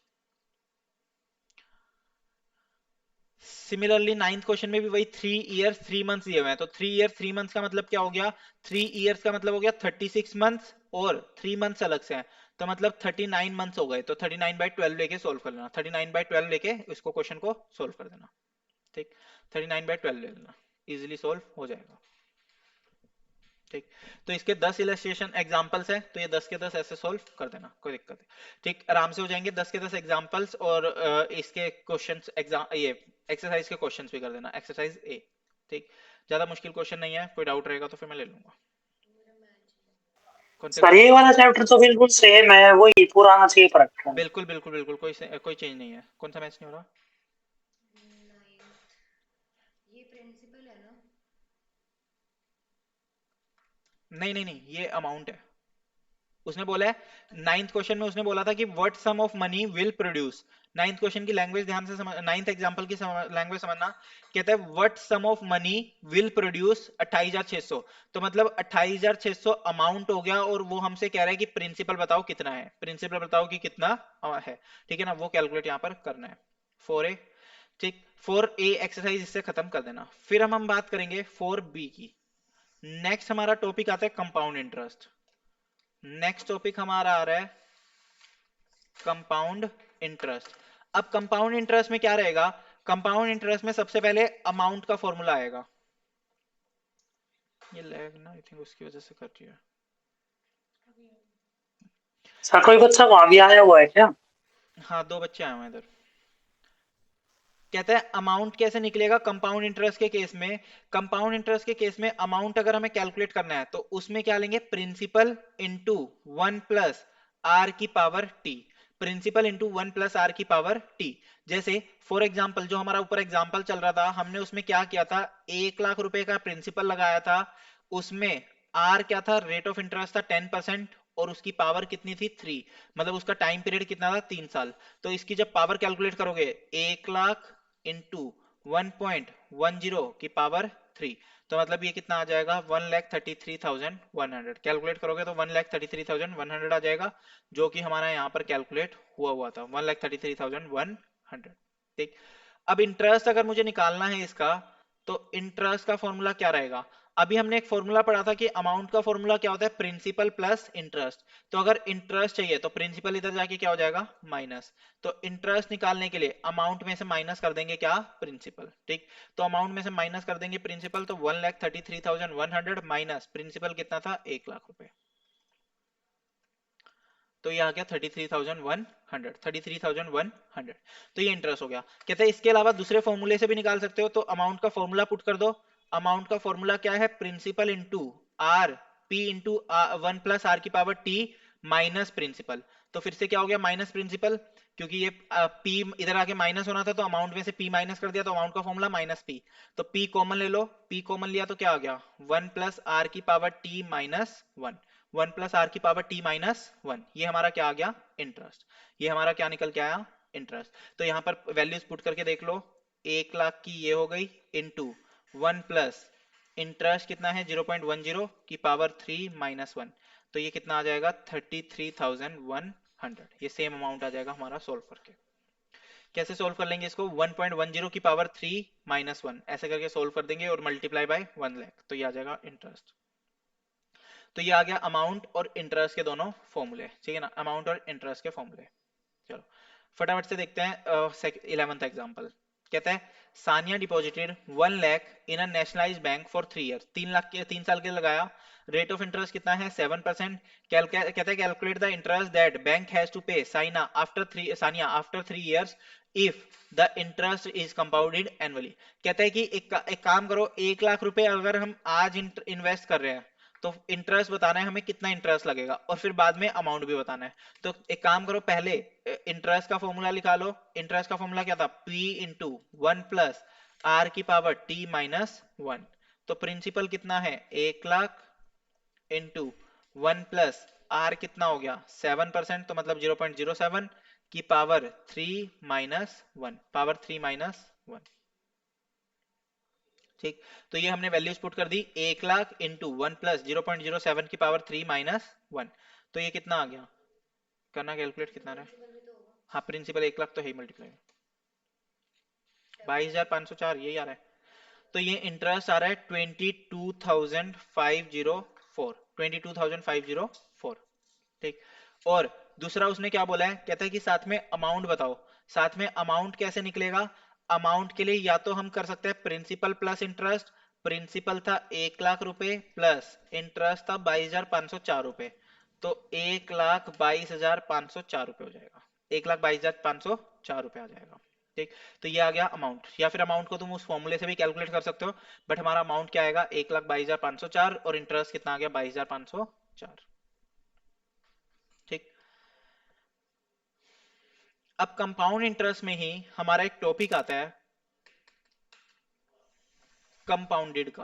सिमिलरली 9th क्वेश्चन में भी वही 3 इयर्स 3 मंथ्स दिए हुए हैं। तो 3 इयर्स 3 मंथ्स का मतलब क्या हो गया, 3 इयर्स का मतलब हो गया 36 मंथ्स, और 3 मंथ्स अलग से हैं, तो मतलब 39 मंथ्स हो गए। तो 39/12 लेके सोल्व कर लेना, 39/12 लेके इसको क्वेश्चन को सोल्व कर देना। ठीक, 39/12 ले लेना, इजिली सोल्व हो जाएगा। ठीक। तो इसके 10 इलस्ट्रेशन एग्जांपल्स हैं, तो ये 10 के 10 ऐसे सोल्व कर देना, कोई दिक्कत नहीं। ठीक, आराम से हो जाएंगे 10 के 10 एग्जांपल्स, और इसके क्वेश्चंस एग्जाम ये एक्सरसाइज के क्वेश्चंस भी कर देना, एक्सरसाइज ए। ठीक, ज्यादा मुश्किल क्वेश्चन नहीं है, कोई डाउट रहेगा तो फिर मैं ले लूंगा। कौन से सर ये वाला चैप्टर तो बिल्कुल सेम है, वही पुराना सेम रखा है। बिल्कुल बिल्कुल बिल्कुल, कोई चेंज नहीं है। कौन सा मैच नहीं हो रहा? ये प्रिंसिपल है ना? नहीं नहीं नहीं, ये अमाउंट है। उसने बोला है नाइन्थ क्वेश्चन में, उसने बोला था कि what sum of money will produce. Ninth question की लैंग्वेज ध्यान से समझ, नाइन्थ एग्जांपल की लैंग्वेज समझना। कहता है what sum of money will produce 28,600। तो मतलब 28,600 अमाउंट हो गया, और वो हमसे कह रहा है कि प्रिंसिपल बताओ कितना है, प्रिंसिपल बताओ कि कितना है। ठीक है ना, वो कैलकुलेट यहाँ पर करना है। 4A। ठीक, 4A एक्सरसाइज इससे खत्म कर देना। फिर हम बात करेंगे 4B की। नेक्स्ट हमारा टॉपिक आता है कंपाउंड इंटरेस्ट। नेक्स्ट टॉपिक हमारा आ रहा है कंपाउंड इंटरेस्ट। अब कंपाउंड इंटरेस्ट में क्या रहेगा? कंपाउंड इंटरेस्ट में सबसे पहले अमाउंट का फॉर्मूला आएगा। ये लैग ना, आई थिंक उसकी वजह से कर रही है। सर कोई बच्चा वहां भी आया हुआ है क्या? हाँ, 2 बच्चे आए हुए हैं इधर। कहता है अमाउंट कैसे निकलेगा कंपाउंड इंटरेस्ट के केस में। कंपाउंड इंटरेस्ट के केस में अमाउंट अगर हमें कैलकुलेट करना है तो उसमें क्या लेंगे, प्रिंसिपल इंटू 1 प्लस आर की power T. Principal into 1 plus R की पावर टी। जैसे फॉर एग्जाम्पल जो हमारा ऊपर एग्जाम्पल चल रहा था, हमने उसमें क्या किया था, 1 लाख रुपए का प्रिंसिपल लगाया था। उसमें आर क्या था, रेट ऑफ इंटरेस्ट था 10%, और उसकी पावर कितनी थी 3। मतलब उसका टाइम पीरियड कितना था, 3 साल। तो इसकी जब पावर कैलकुलेट करोगे, 1 लाख इंटू 1.10 की पावर 3, तो मतलब ये कितना आ जाएगा, 1,33,100। कैलकुलेट करोगे तो 1,33,100 आ जाएगा, जो कि हमारा यहाँ पर कैलकुलेट हुआ था 1,33,100। ठीक। अब इंटरेस्ट अगर मुझे निकालना है इसका, तो इंटरेस्ट का फॉर्मूला क्या रहेगा? अभी हमने एक फॉर्मूला पढ़ा था कि अमाउंट का फॉर्मूला क्या होता है, प्रिंसिपल प्लस इंटरेस्ट। तो अगर इंटरेस्ट चाहिए तो प्रिंसिपल इधर जाके क्या हो जाएगा, माइनस। तो इंटरेस्ट निकालने के लिए अमाउंट में से माइनस कर देंगे क्या, प्रिंसिपल। ठीक, तो अमाउंट में से माइनस कर देंगे प्रिंसिपल, तो 1,33,100 माइनस प्रिंसिपल कितना था, 1 लाख रुपए। तो ये आ गया 33,100, 33,100। तो ये इंटरेस्ट हो गया। कहते हैं इसके अलावा दूसरे फॉर्मूले से भी निकाल सकते हो, तो अमाउंट का फॉर्मूला पुट कर दो। अमाउंट का फॉर्मूला क्या है, principal into R, P into 1 plus R की पावर टी माइनस प्रिंसिपल। तो फिर से क्या हो गया, माइनस प्रिंसिपल, क्योंकि ये पी इधर आके माइनस होना था, तो अमाउंट में से पी माइनस कर दिया, तो अमाउंट का फॉर्मूला माइनस पी। तो पी कॉमन ले लो, पी कॉमन लिया तो क्या आ गया, 1 प्लस आर की power T minus 1। 1 plus R की पावर टी माइनस 1, ये हमारा क्या आ गया, इंटरेस्ट। ये हमारा क्या निकल के आया, इंटरेस्ट। तो यहां पर वैल्यूज पुट करके देख लो, 1 लाख की ये हो गई, इंटू 1 प्लस इंटरेस्ट कितना है 0.10 की पावर 3 माइनस 1। तो ये कितना आ जाएगा, 33,100। ये सेम अमाउंट आ जाएगा हमारा सोल्व करके। कैसे सोल्व कर लेंगे इसको, 1.10 की पावर 3 माइनस 1 ऐसे करके सोल्व कर देंगे, और मल्टीप्लाई बाय 1 लाख, तो ये आ जाएगा इंटरेस्ट। तो ये आ गया अमाउंट और इंटरेस्ट के दोनों फॉर्मूले। ठीक है ना, अमाउंट और इंटरेस्ट के फॉर्मूले। चलो फटाफट से देखते हैं 11th एग्जांपल। कहता है Sania deposited 1 lakh in a nationalised bank for 3 years. 3 lakh के 3 साल के लिए लगाया। रेट ऑफ इंटरेस्ट कितना है, 7%। कहता है calculate the interest that bank has to pay Sania after 3 years if the interest is compounded annually. कहता है कि एक काम करो, 1 लाख रुपए अगर हम आज इन्वेस्ट कर रहे हैं, तो इंटरेस्ट बताना है हमें कितना इंटरेस्ट लगेगा, और फिर बाद में अमाउंट भी बताना है। तो एक काम करो, पहले इंटरेस्ट का फॉर्मूला लिखा लो। इंटरेस्ट का फॉर्मूला क्या था, P इंटू 1 प्लस आर की पावर टी माइनस 1। तो प्रिंसिपल कितना है, 1 लाख इंटू 1 प्लस आर कितना हो गया 7%, तो मतलब 0.07 की पावर 3 माइनस 1, पावर 3 माइनस 1। ठीक, तो ये हमने वैल्यूज पुट कर दी, 1 लाख इंटू 1 प्लस 0.07 की पावर 3 माइनस 1। तो ये कितना आ गया, करना कैलकुलेट कितना रहा है। प्रिंसिपल भी तो होगा। हाँ, प्रिंसिपल 1 लाख तो है ही, मल्टीप्लाई 22,504 यही आ रहा है। तो ये इंटरेस्ट आ रहा है 22,504। ठीक, और दूसरा उसने क्या बोला है, कहता है कि साथ में अमाउंट बताओ। साथ में अमाउंट कैसे निकलेगा, अमाउंट के लिए या तो हम कर सकते हैं प्रिंसिपल प्लस इंटरेस्ट, प्रिंसिपल था 1 लाख रुपए प्लस इंटरेस्ट था 22,504 रुपए, तो 1,22,504 रुपए हो जाएगा, 1,22,504 रुपए आ जाएगा। ठीक, तो ये आ गया अमाउंट, या फिर अमाउंट को तुम उस फॉर्मूले से भी कैलकुलेट कर सकते हो, बट हमारा अमाउंट क्या आएगा 1,22,504 और इंटरेस्ट कितना आ गया 22,504। ठीक, अब कंपाउंड इंटरेस्ट में ही हमारा एक टॉपिक आता है कंपाउंडेड का।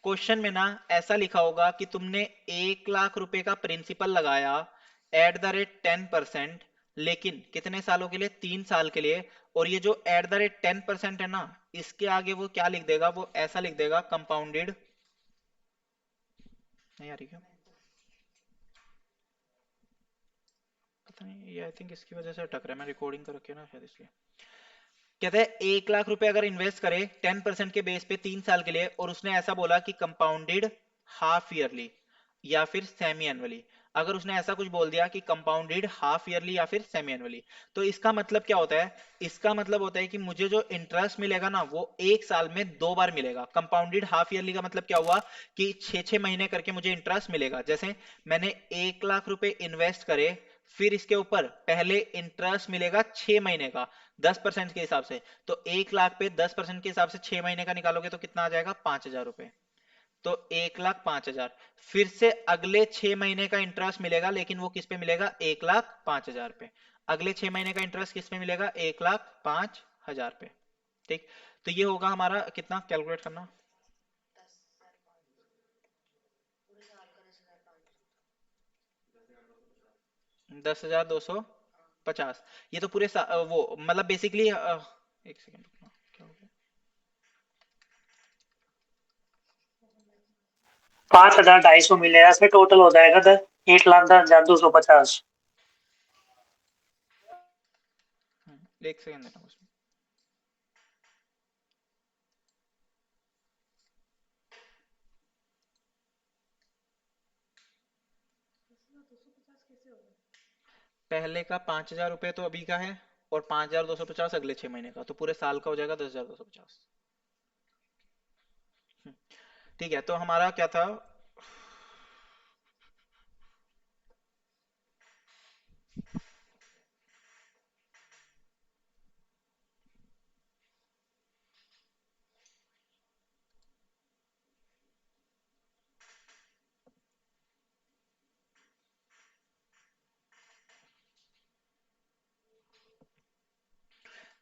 क्वेश्चन में ना ऐसा लिखा होगा कि तुमने 1 लाख रुपए का प्रिंसिपल लगाया एट द रेट 10%, लेकिन कितने सालों के लिए, 3 साल के लिए। और ये जो एट द रेट 10% है ना, इसके आगे वो क्या लिख देगा, वो ऐसा लिख देगा कंपाउंडेड, नहीं आ रही क्या, पता नहीं, ये आई थिंक इसकी वजह से अटक रहा है, मैं रिकॉर्डिंग कर रखी है ना शायद इसलिए। कहते हैं 1 लाख रुपए अगर इन्वेस्ट करे 10% के बेस पे 3 साल के लिए, और उसने ऐसा बोला कि कंपाउंडेड हाफ ईयरली या फिर सेमी एनुअली, अगर उसने ऐसा कुछ बोल दिया कि कंपाउंडेड हाफ ईयरली या फिर सेमी एनुअली, तो इसका मतलब क्या होता है, इसका मतलब होता है कि मुझे जो इंटरेस्ट मिलेगा ना वो 1 साल में 2 बार मिलेगा। कंपाउंडेड हाफ ईयरली का मतलब क्या हुआ कि 6-6 महीने करके मुझे इंटरेस्ट मिलेगा। जैसे मैंने 1 लाख रुपए इन्वेस्ट करे, फिर इसके ऊपर पहले इंटरेस्ट मिलेगा 6 महीने का 10% के हिसाब से, तो 1 लाख पे 10% के हिसाब से 6 महीने का निकालोगे तो कितना आ जाएगा 5,000 रुपए, तो 1,05,000। फिर से अगले 6 महीने का इंटरेस्ट मिलेगा, लेकिन वो किस पे मिलेगा 1,05,000 पे। अगले 6 महीने का इंटरेस्ट किस पे मिलेगा 1,05,000 पे। ठीक, तो ये होगा हमारा कितना, कैलकुलेट करना, 10,250। ये तो पूरे वो मतलब बेसिकली, एक सेकेंड क्या हो गया, 5,250 मिलेगा, इसमें टोटल हो जाएगा 1,10,250। एक सेकेंड देना उसमें। पहले का 5,000 रुपए तो अभी का है, और 5,250 अगले 6 महीने का, तो पूरे साल का हो जाएगा 10,250। ठीक है, तो हमारा क्या था,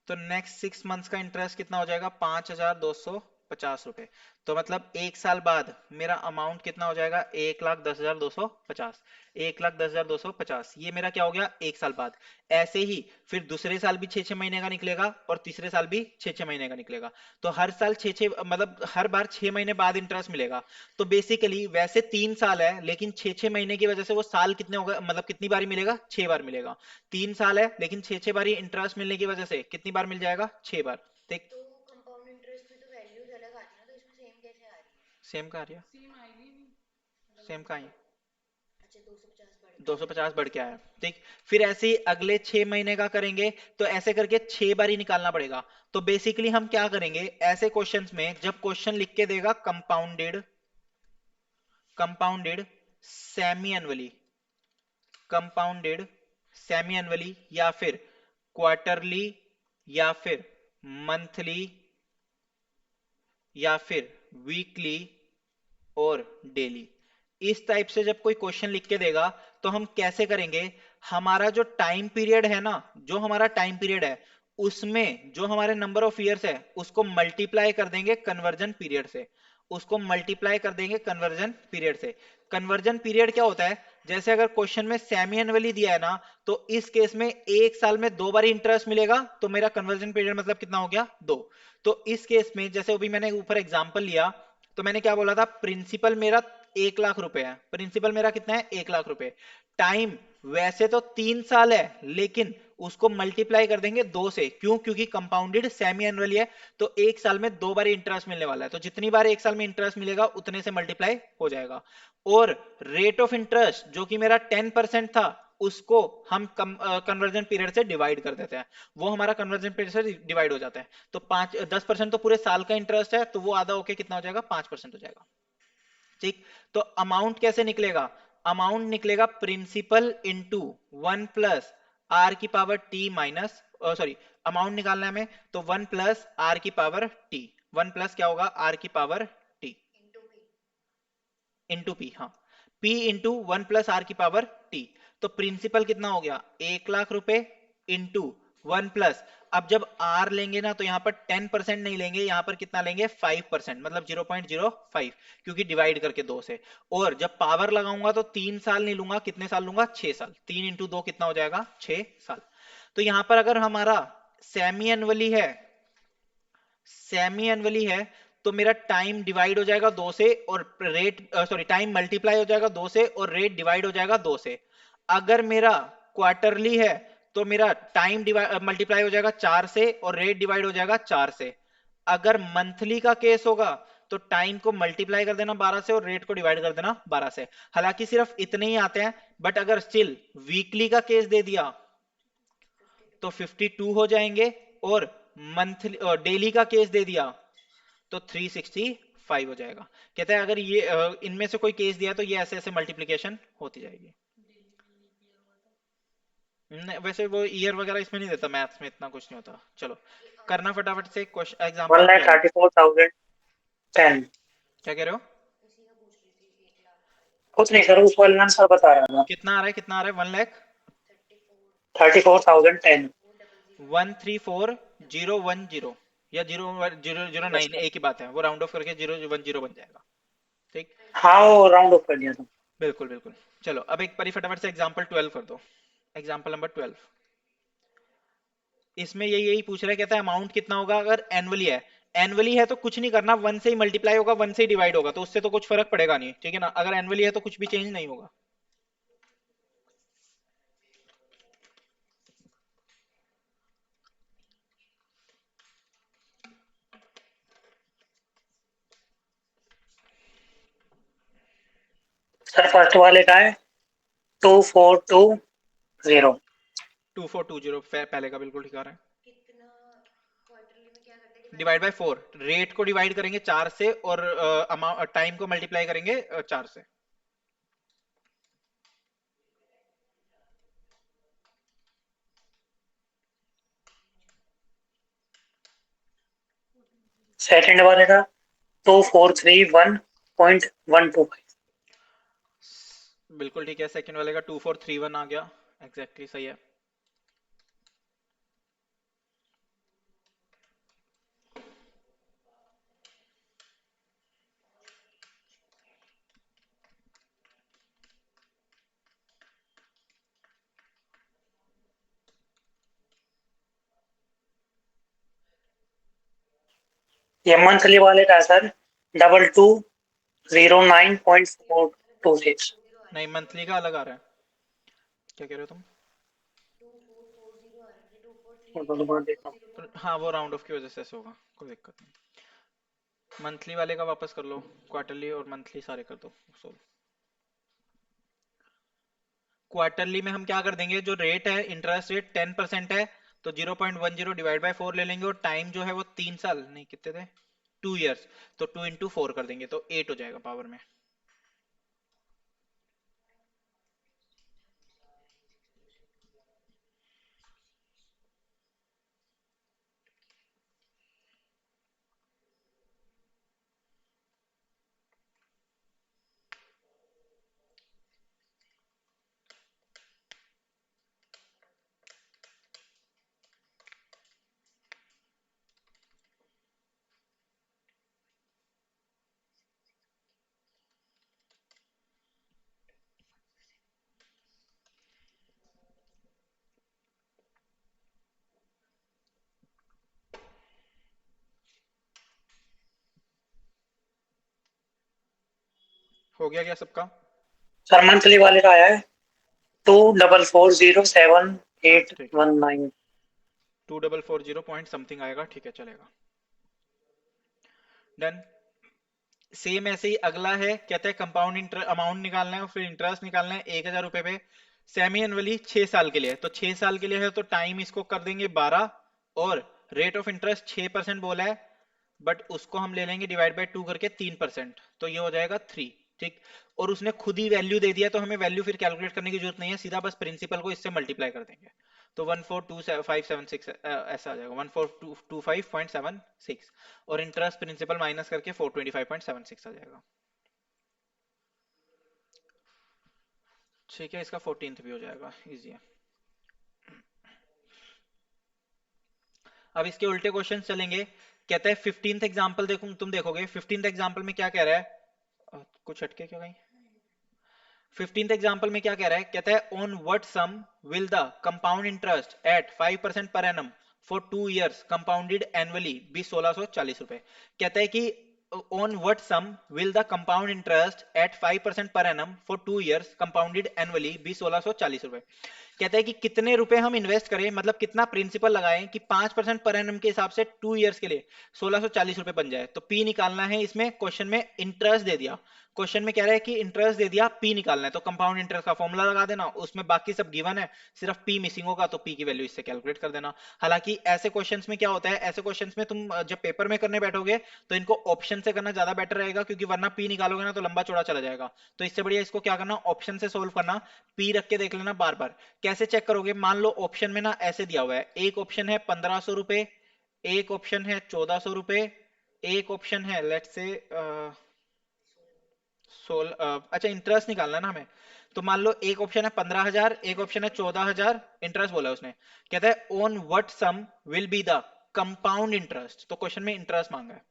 तो नेक्स्ट 6 मंथ्स का इंटरेस्ट कितना हो जाएगा 5,250 रुपए। तो मतलब 1 साल बाद मेरा अमाउंट कितना हो जाएगा 1,10,250, 1,10,250, ये मेरा क्या हो गया 1 साल बाद। ऐसे ही फिर दूसरे साल भी 6-6 महीने का निकलेगा, और तीसरे साल भी 6-6 महीने का निकलेगा, तो हर साल 6-6 मतलब हर बार 6 महीने बाद इंटरेस्ट मिलेगा। तो बेसिकली वैसे 3 साल है, लेकिन 6-6 महीने की वजह से वो साल कितने होगा, मतलब कितनी बार मिलेगा 6 बार मिलेगा। 3 साल है, लेकिन 6-6 बार इंटरेस्ट मिलने की वजह से कितनी बार मिल जाएगा 6 बार। ठीक, तो कंपाउंड इंटरेस्ट में तो वैल्यूज अलग आ रही है ना, तो इसमें सेम कैसे आ रही है? सेम का आ रही है, सेम का ही अच्छा, 250 बढ़ के आया। 250 बढ़ के आया। ठीक, फिर ऐसे ही अगले 6 महीने का करेंगे, तो ऐसे करके 6 बार ही निकालना पड़ेगा। तो बेसिकली हम क्या करेंगे ऐसे क्वेश्चंस में, जब क्वेश्चन लिख के देगा compounded, compounded semi annually, compounded semi annually या फिर क्वार्टरली या फिर मंथली या फिर वीकली और डेली, इस टाइप से जब कोई क्वेश्चन लिख के देगा तो हम कैसे करेंगे, हमारा जो टाइम पीरियड है ना, जो हमारा टाइम पीरियड है उसमें जो हमारे नंबर ऑफ ईयर्स है उसको मल्टीप्लाई कर देंगे कन्वर्जन पीरियड से, उसको मल्टीप्लाई कर देंगे कन्वर्जन पीरियड से। कन्वर्जन पीरियड क्या होता है, जैसे अगर क्वेश्चन में सेमी एनुअली दिया है ना, तो इस केस में 1 साल में 2 बार इंटरेस्ट मिलेगा, तो मेरा कन्वर्जन पीरियड मतलब कितना हो गया 2। तो इस केस में जैसे अभी मैंने ऊपर एग्जांपल लिया, तो मैंने क्या बोला था, प्रिंसिपल मेरा 1 लाख रुपए है, प्रिंसिपल मेरा कितना है 1 लाख रुपए, टाइम वैसे तो 3 साल है, लेकिन उसको मल्टीप्लाई कर देंगे 2 से, क्यों, क्योंकि कंपाउंडेड सेमी एनुअली है, तो 1 साल में 2 बार इंटरेस्ट मिलने वाला है, तो जितनी बार 1 साल में इंटरेस्ट मिलेगा उतने से मल्टीप्लाई हो जाएगा। और रेट ऑफ इंटरेस्ट जो कि मेरा 10% था, उसको हम कन्वर्जन पीरियड से डिवाइड कर देते हैं, वो हमारा कन्वर्जन पीरियड से डिवाइड हो जाता है। तो 10% तो पूरे साल का इंटरेस्ट है, तो वो आधा होके कितना हो जाएगा, 5% हो जाएगा। ठीक, तो अमाउंट कैसे निकलेगा, अमाउंट निकलेगा principal into 1 + r⁻t minus, sorry, amount निकालना है हमें, तो 1 + r⁻t, 1 क्या होगा, r⁻t इंटू पी, हाँ, p इंटू 1 + r⁻t। तो प्रिंसिपल कितना हो गया, 1 लाख रुपए इंटू 1 अब जब r लेंगे ना तो यहाँ पर 10% नहीं लेंगे, यहाँ पर कितना लेंगे, 5%, मतलब 0.05, क्योंकि डिवाइड करके 2 से। और जब पावर लगाऊंगा तो 3 साल नहीं लूंगा, कितने साल लूंगा, 6 साल, 3 × 2 कितना हो जाएगा, 6 साल। तो यहाँ पर अगर हमारा सेमी एनुअली है, सेमी एनुअली है, तो मेरा टाइम डिवाइड हो जाएगा 2 से, और रेट, सॉरी, टाइम मल्टीप्लाई हो जाएगा 2 से, और रेट डिवाइड हो जाएगा 2 से। अगर मेरा क्वार्टरली है तो मेरा टाइम मल्टीप्लाई हो जाएगा 4 से, और रेट डिवाइड हो जाएगा 4 से। अगर मंथली का केस होगा तो टाइम को मल्टीप्लाई कर देना 12 से, और रेट को डिवाइड कर देना 12 से। हालांकि सिर्फ इतने ही आते हैं, बट अगर स्टिल वीकली का केस दे दिया तो 52 हो जाएंगे, और मंथली और डेली का केस दे दिया तो 365 हो जाएगा। कहता है अगर ये इनमें से कोई केस दिया तो ये ऐसे ऐसे मल्टीप्लिकेशन होती जाएगी। वैसे वो ईयर वगैरह इसमें नहीं देता, मैथ्स में इतना कुछ नहीं होता। चलो करना फटाफट से question, one example lakh 12। Thirty four thousand ten क्या कह रहे हो, कुछ नहीं सर, उस वाले आंसर बता रहा था। कितना आ रहा है, कितना आ रहा है, 1 लाख 34,010। 134010, या 0 0 0 9, एक ही बात है, वो राउंड ऑफ करके 0 1 0 बन जाएगा। ठीक, हाँ वो राउंड ऑफ कर दिया था। बिल्कुल बिल्कुल। चलो अब एक बारी फटाफट से एग्जांपल 12 कर दो, एग्जांपल नंबर 12। इसमें यही पूछ रहा है, कहता है अमाउंट कितना होगा अगर एनुअली है। एनुअली है तो कुछ नहीं करना, 1 से ही मल्टीप्लाई होगा, 1 से ही डिवाइड होगा, तो उससे तो कुछ फर्क पड़ेगा नहीं, ठीक है ना। अगर एनुअली है तो कुछ भी चेंज नहीं होगा। सर फर्स्ट वाले का है 2420। 2420 पहले का बिल्कुल ठीक आ रहा है। कितना क्वार्टरली में क्या करते हैं कि डिवाइड बाय 4, रेट को डिवाइड करेंगे 4 से, और अमाउंट टाइम को मल्टीप्लाई करेंगे 4 से। सेकंड वाले का 2431.125। बिल्कुल ठीक है, सेकंड वाले का 2431 आ गया, एग्जैक्टली सही है। ये मंथली वाले का है सर 2209.426। नहीं, मंथली का अलग आ रहा है, क्या कह रहे हो तुम। 2440 आ रहा है, टू फोर थ्री और दोबारा देखता हूँ। हाँ वो राउंड ऑफ की वजह से ऐसे होगा, कोई दिक्कत नहीं। मंथली वाले का वापस कर लो, क्वार्टरली और मंथली सारे कर दो सोल्व। क्वार्टरली में हम क्या कर देंगे, जो रेट है, इंटरेस्ट रेट 10% है, तो 0.10 डिवाइड बाय 4 ले लेंगे, और टाइम जो है वो 3 साल नहीं, कितने थे, 2 इयर्स, तो 2 × 4 कर देंगे, तो 8 हो जाएगा पावर में। हो गया क्या सबका। सर मंथली वाले का आया है 24407 819। 2440 पॉइंट समथिंग आएगा, ठीक है चलेगा, डन। सेम ऐसे ही अगला है, कहते हैं कंपाउंड इंटर अमाउंट निकालना है और फिर इंटरेस्ट निकालना है 1000 रुपए पे। सेमी एनुअली 6 साल के लिए है, तो 6 साल के लिए है तो टाइम इसको कर देंगे 12, और रेट ऑफ इंटरेस्ट 6% बोला है, बट उसको हम ले लेंगे डिवाइड बाय 2 करके 3%, तो ये हो जाएगा 3। ठीक, और उसने खुद ही वैल्यू दे दिया, तो हमें वैल्यू फिर कैलकुलेट करने की जरूरत नहीं है, सीधा बस प्रिंसिपल को इससे मल्टीप्लाई कर देंगे, तो 1422576 ऐसा आ जाएगा, 14225.76, और इंटरेस्ट प्रिंसिपल माइनस करके 425.76 आ जाएगा। ठीक है, इसका 14th भी हो जाएगा, इजी है। अब इसके उल्टे क्वेश्चन चलेंगे। कहता है 15th एग्जाम्पल देखो, तुम देखोगे 15th एग्जाम्पल में क्या कह रहा है, कुछ हटके क्यों गई। 15th एग्जाम्पल में क्या कह रहा है, कहता है on what sum will the compound interest at 5% per annum for 2 years compounded annually be 1640 रुपए। कहता है कि on what sum will the compound interest at 5% per annum for 2 years compounded annually be 1640 रुपए। कहता है कि कितने रुपए हम इन्वेस्ट करें, मतलब कितना प्रिंसिपल लगाएं कि 5% पर एनम के हिसाब से 2 इयर्स के लिए 1640 रुपए बन जाए। तो पी निकालना है, इसमें क्वेश्चन में इंटरेस्ट दे दिया, क्वेश्चन में कह रहा है कि इंटरेस्ट दे दिया, पी निकालना है, तो कंपाउंड इंटरेस्ट का फॉर्मूला लगा देना, उसमें बाकी सब गिवन है, सिर्फ पी मिसिंग होगा, तो पी की वैल्यू इससे कैलकुलेट कर देना। हालांकि ऐसे क्वेश्चंस में क्या होता है, ऐसे क्वेश्चंस में तुम जब पेपर में करने बैठोगे तो इनको ऑप्शन से करना ज्यादा बेटर रहेगा, क्योंकि वरना पी निकालोगे ना तो लंबा चौड़ा चला जाएगा। तो इससे बढ़िया इसको क्या करना, ऑप्शन से सोल्व करना, पी रख के देख लेना बार बार। कैसे चेक करोगे, मान लो ऑप्शन में ना ऐसे दिया हुआ है, एक ऑप्शन है 1500 रुपए, एक ऑप्शन है 1400 रुपए, एक ऑप्शन है लेट्स से 16, अच्छा इंटरेस्ट निकालना है ना हमें, तो मान लो एक ऑप्शन है 15,000, एक ऑप्शन है 14,000, इंटरेस्ट बोला है उसने। कहता है on what sum will be the compound interest, तो क्वेश्चन में इंटरेस्ट मांगा है।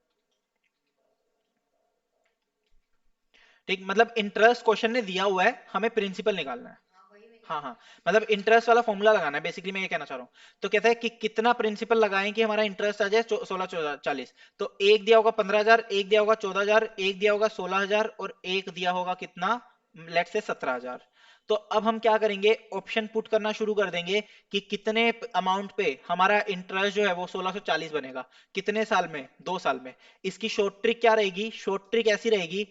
ठीक, मतलब इंटरेस्ट क्वेश्चन ने दिया हुआ है, हमें प्रिंसिपल निकालना है। हाँ वही मैं हाँ हाँ, मतलब इंटरेस्ट वाला फॉर्मूला लगाना है, बेसिकली मैं ये कहना चाह रहा हूँ। तो कहता है कि कितना प्रिंसिपल लगाएं कि हमारा इंटरेस्ट आ जाए 1640। तो एक दिया होगा 15,000, एक दिया होगा 14,000, एक दिया होगा 16,000, और एक दिया होगा कितना, लेट से 17,000। तो अब हम क्या करेंगे, ऑप्शन पुट करना शुरू कर देंगे कि कितने अमाउंट पे हमारा इंटरेस्ट जो है वो 1640 बनेगा, कितने साल में, 2 साल में। इसकी शॉर्ट ट्रिक क्या रहेगी, शॉर्ट ट्रिक ऐसी रहेगी,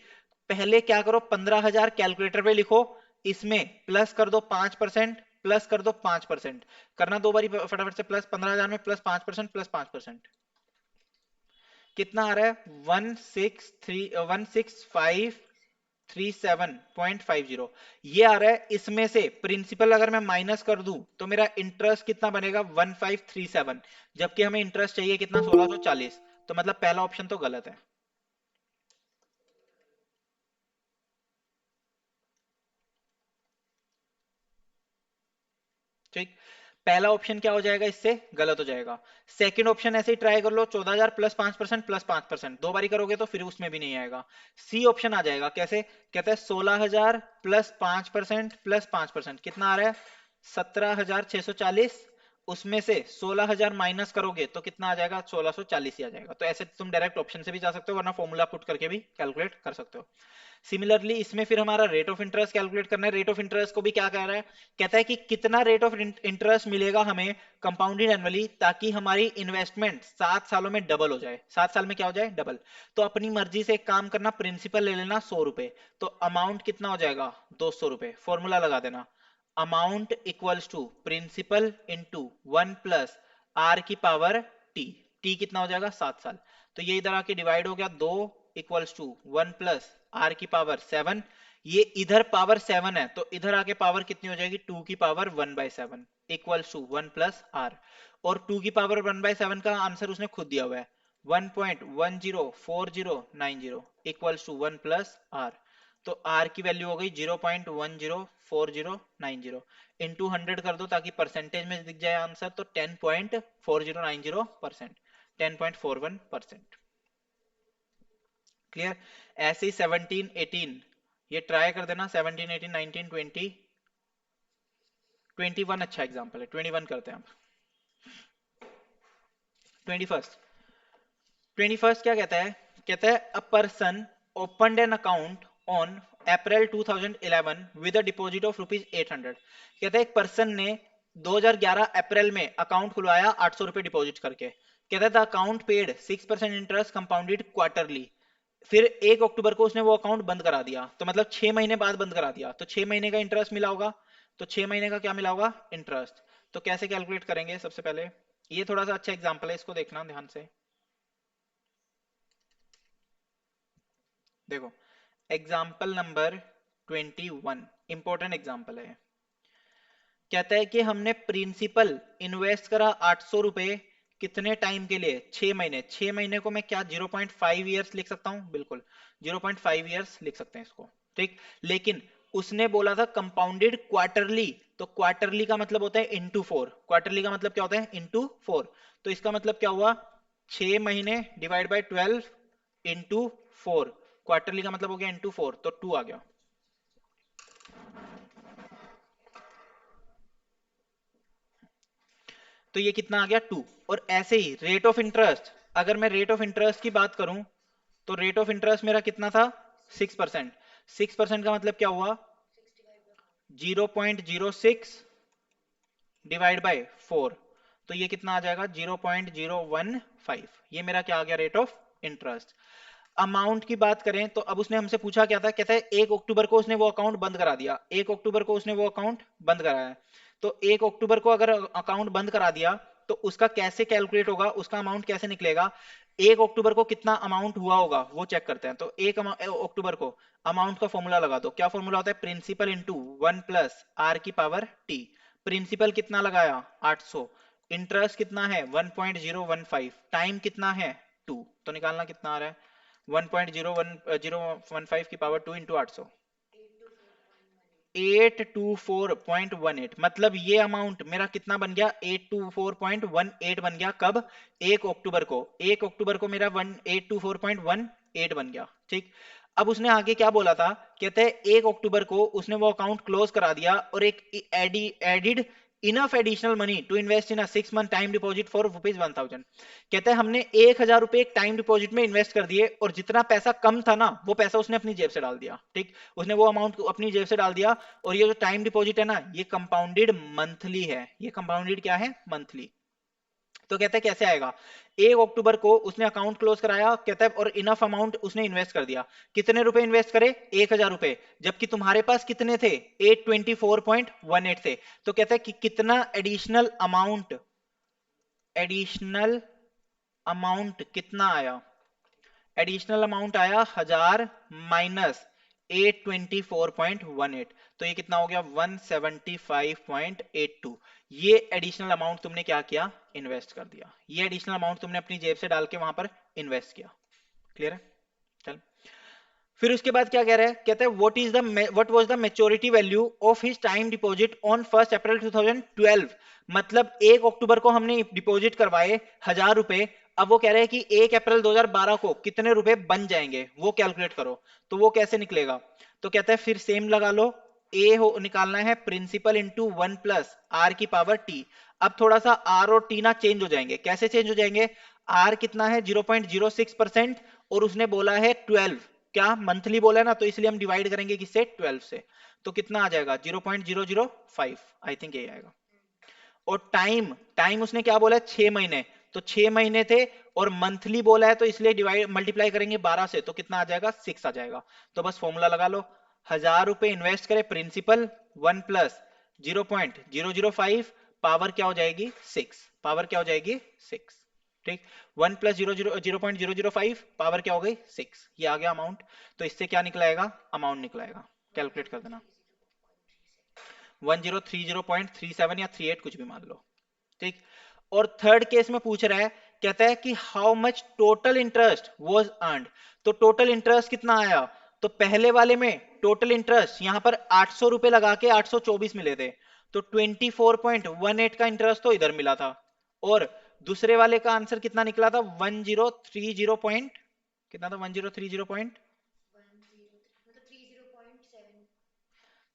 पहले क्या करो, 15,000 कैलकुलेटर पे लिखो, इसमें प्लस कर दो 5%, प्लस कर दो 5%, करना दो बारी फटाफट से, प्लस 15,000 में प्लस 5% प्लस 5%, कितना आ रहा है 16537.50, ये आ रहा है। इसमें से प्रिंसिपल अगर मैं माइनस कर दूं तो मेरा इंटरेस्ट कितना बनेगा 1537, जबकि हमें इंटरेस्ट चाहिए कितना 1640, तो मतलब पहला ऑप्शन तो गलत है। ठीक, पहला ऑप्शन क्या हो जाएगा, इससे गलत हो जाएगा। सेकंड ऑप्शन ऐसे ही ट्राई कर लो, 14,000 प्लस 5%, दो बारी करोगे तो फिर उसमें भी नहीं आएगा। सी ऑप्शन आ जाएगा, कैसे, कहता है 16,000 प्लस 5% कितना आ रहा है 17,640, उसमें से 16,000 माइनस करोगे तो कितना आ जाएगा 1640 ही आ जाएगा। तो ऐसे तुम डायरेक्ट ऑप्शन से भी जा सकते हो, वरना फॉर्मूला पुट करके भी कैलकुलेट कर सकते हो। सिमिलरली इसमें फिर हमारा रेट ऑफ इंटरेस्ट कैलकुलेट करना है। रेट ऑफ इंटरेस्ट को भी क्या कह रहा है, कहता है कि कितना रेट ऑफ इंटरेस्ट मिलेगा हमें कंपाउंडेड एनुअली, ताकि हमारी इन्वेस्टमेंट 7 सालों में डबल हो जाए। 7 साल में क्या हो जाए, डबल। तो अपनी मर्जी से एक काम करना, प्रिंसिपल ले लेना 100 रुपए, तो अमाउंट कितना हो जाएगा 200 रुपए। फॉर्मूला लगा देना, amount equals to principal into 1 plus R की पावर टी। टी कितना हो जाएगा 7 साल, तो ये इधर आके डिवाइड हो गया, 2 इक्वल्स टू 1 प्लस आर की पावर 7, ये इधर पावर 7 है, तो इधर आके पावर कितनी हो जाएगी 2 की power 1/7 equals to 1 plus R. और 2 की पावर 1/7 का आंसर उसने खुद दिया हुआ है 1.104090 इक्वल्स टू 1 प्लस आर। तो आर की वैल्यू हो गई 0.104090, इंटू 100 कर दो ताकि परसेंटेज में दिख जाए आंसर, तो 10.4090%, 10.41%। क्लियर। ऐसे ही 17 18 ये ट्राई कर देना, 17 18 19 20 21 अच्छा एग्जांपल है, 21 करते हैं हम। 21 क्या कहता है, कहता है a person opened an account on April 2011 with a deposit of rupees 800। कहता है एक पर्सन ने 2011 अप्रैल में अकाउंट खुलवाया 800 रुपए डिपॉजिट करके। कहता है the account paid 6% interest compounded quarterly. फिर 1 अक्टूबर को उसने वो अकाउंट बंद करा दिया, तो मतलब 6 महीने बाद बंद करा दिया, तो 6 महीने का इंटरेस्ट मिला होगा। तो 6 महीने का क्या मिला होगा? इंटरेस्ट। तो कैसे कैलकुलेट करेंगे? सबसे पहले ये थोड़ा सा अच्छा एग्जांपल है, इसको देखना ध्यान से। देखो एग्जाम्पल नंबर 21, इंपॉर्टेंट एग्जाम्पल है। कहता है कि हमने प्रिंसिपल इन्वेस्ट करा 800 रुपए, कितने टाइम के लिए? 6 महीने। 6 महीने को मैं क्या 0.5 ईयर्स लिख सकता हूं? बिल्कुल 0.5 ईयर्स लिख सकते हैं इसको, ठीक। लेकिन उसने बोला था कंपाउंडेड क्वार्टरली, तो क्वार्टरली का मतलब होता है इंटू 4। क्वार्टरली का मतलब क्या होता है? इंटू 4। तो इसका मतलब क्या हुआ? 6 महीने डिवाइड बाय 12 इंटू 4। क्वार्टरली का मतलब हो गया इंटू 4, तो 2 आ गया। तो ये कितना आ गया? 2। और ऐसे ही रेट ऑफ इंटरेस्ट, अगर मैं रेट ऑफ इंटरेस्ट की बात करूं तो रेट ऑफ इंटरेस्ट मेरा कितना था? 6%। 6% का मतलब क्या हुआ? 0.06 डिवाइड बाय 4। तो ये कितना आ जाएगा? 0.015। ये मेरा क्या आ गया? Rate of interest. अमाउंट की बात करें तो अब उसने हमसे पूछा क्या था? कहता है 1 अक्टूबर को उसने वो अकाउंट बंद करा दिया। 1 अक्टूबर को उसने वो अकाउंट बंद कराया है। तो 1 अक्टूबर को अगर अकाउंट बंद करा दिया तो उसका कैसे कैलकुलेट होगा? उसका अमाउंट कैसे निकलेगा? 1 अक्टूबर को कितना अमाउंट हुआ होगा वो चेक करते हैं। तो 1 अक्टूबर को अमाउंट का फॉर्मूला लगा दो। क्या फॉर्मूला होता है? प्रिंसिपल इंटू 1 प्लस आर की पावर टी। प्रिंसिपल कितना लगाया? 800। इंटरेस्ट कितना है? 1.015। टाइम कितना है? 2। तो निकालना कितना आ रहा है? 1.015 की पावर 2 इंटू 800, 824.18। मतलब ये अमाउंट मेरा कितना बन गया? 824.18 बन गया। कब? 1 अक्टूबर को। 1 अक्टूबर को मेरा 824.18 बन गया, ठीक। अब उसने आगे क्या बोला था? कहते हैं 1 अक्टूबर को उसने वो अकाउंट क्लोज करा दिया और एक added enough additional money to invest in a 6 month time deposit for ₹1000। कहते हैं हमने 1000 रुपए एक टाइम डिपॉजिट में इन्वेस्ट कर दिए और जितना पैसा कम था ना वो पैसा उसने अपनी जेब से डाल दिया, ठीक। उसने वो अमाउंट अपनी जेब से डाल दिया। और ये जो टाइम डिपॉजिट है ना, ये कंपाउंडेड मंथली है। ये कंपाउंडेड क्या है? मंथली। तो कहता है कैसे आएगा? 1 अक्टूबर को उसने अकाउंट क्लोज कराया, कहता है, और इनफ अमाउंट उसने इन्वेस्ट कर दिया। कितने रुपए इन्वेस्ट करे? 1000 रुपए। जबकि तुम्हारे पास कितने थे? 824.18 थे। तो कहता है कि कितना एडिशनल अमाउंट कितना आया? एडिशनल अमाउंट आया 1000 माइनस 824.18। तो ये कितना हो गया? 175.82। ये एडिशनल अमाउंट तुमने क्या किया? इन्वेस्ट कर दिया। ये एडिशनल अमाउंट तुमने अपनी जेब से डाल के वहां पर इन्वेस्ट किया। क्लियर है? चल, फिर उसके बाद क्या कह रहा है? कहता है what was the maturity value of his time deposit on 1 अप्रैल 2012। मतलब 1 अक्टूबर को हमने डिपॉजिट करवाए 1000 रुपए। अब वो कह रहे हैं कि 1 अप्रैल 2012 को कितने रुपए बन जाएंगे, वो कैलकुलेट करो। तो वो कैसे निकलेगा? तो कहता है फिर सेम लगा लो। ए हो निकालना है प्रिंसिपल इंटू 1 प्लस आर की पावर टी। अब थोड़ा सा आर और टी ना चेंज हो जाएंगे। कैसे चेंज हो जाएंगे? आर कितना है? 0.06%। और उसने बोला है 12, क्या मंथली बोला है ना, तो इसलिए हम डिवाइड करेंगे किससे? 12 से। तो कितना आ जाएगा? 0.005, आई थिंक ये आएगा। और टाइम टाइम उसने क्या बोला है? 6 महीने। तो 6 महीने थे और मंथली बोला है, तो इसलिए डिवाइड मल्टीप्लाई करेंगे 12 से, तो कितना आ जाएगा? 6 आ जाएगा। तो बस फॉर्मूला लगा लो। 1000 रुपए इन्वेस्ट करे प्रिंसिपल 1 प्लस 0.005, पावर क्या हो जाएगी? 6। पावर क्या हो जाएगी? 6, ठीक। 1 प्लस 0.005, पावर क्या हो गई? 6। ये आ गया अमाउंट। तो इससे क्या निकलाएगा? अमाउंट निकलाएगा। कैलकुलेट कर देना। 1030.37 या 38 कुछ भी मान लो, ठीक। और थर्ड केस में पूछ रहा है, कहता है कि how much total interest was earned. तो टोटल इंटरेस्ट कितना आया? तो पहले वाले में टोटल इंटरेस्ट यहां पर 800 रुपए लगा के 824 मिले थे। तो 24.18 का इंटरेस्ट तो इधर मिला था। और दूसरे वाले का आंसर कितना निकला था? 1030 पॉइंट कितना था? 1030 पॉइंट 30.7।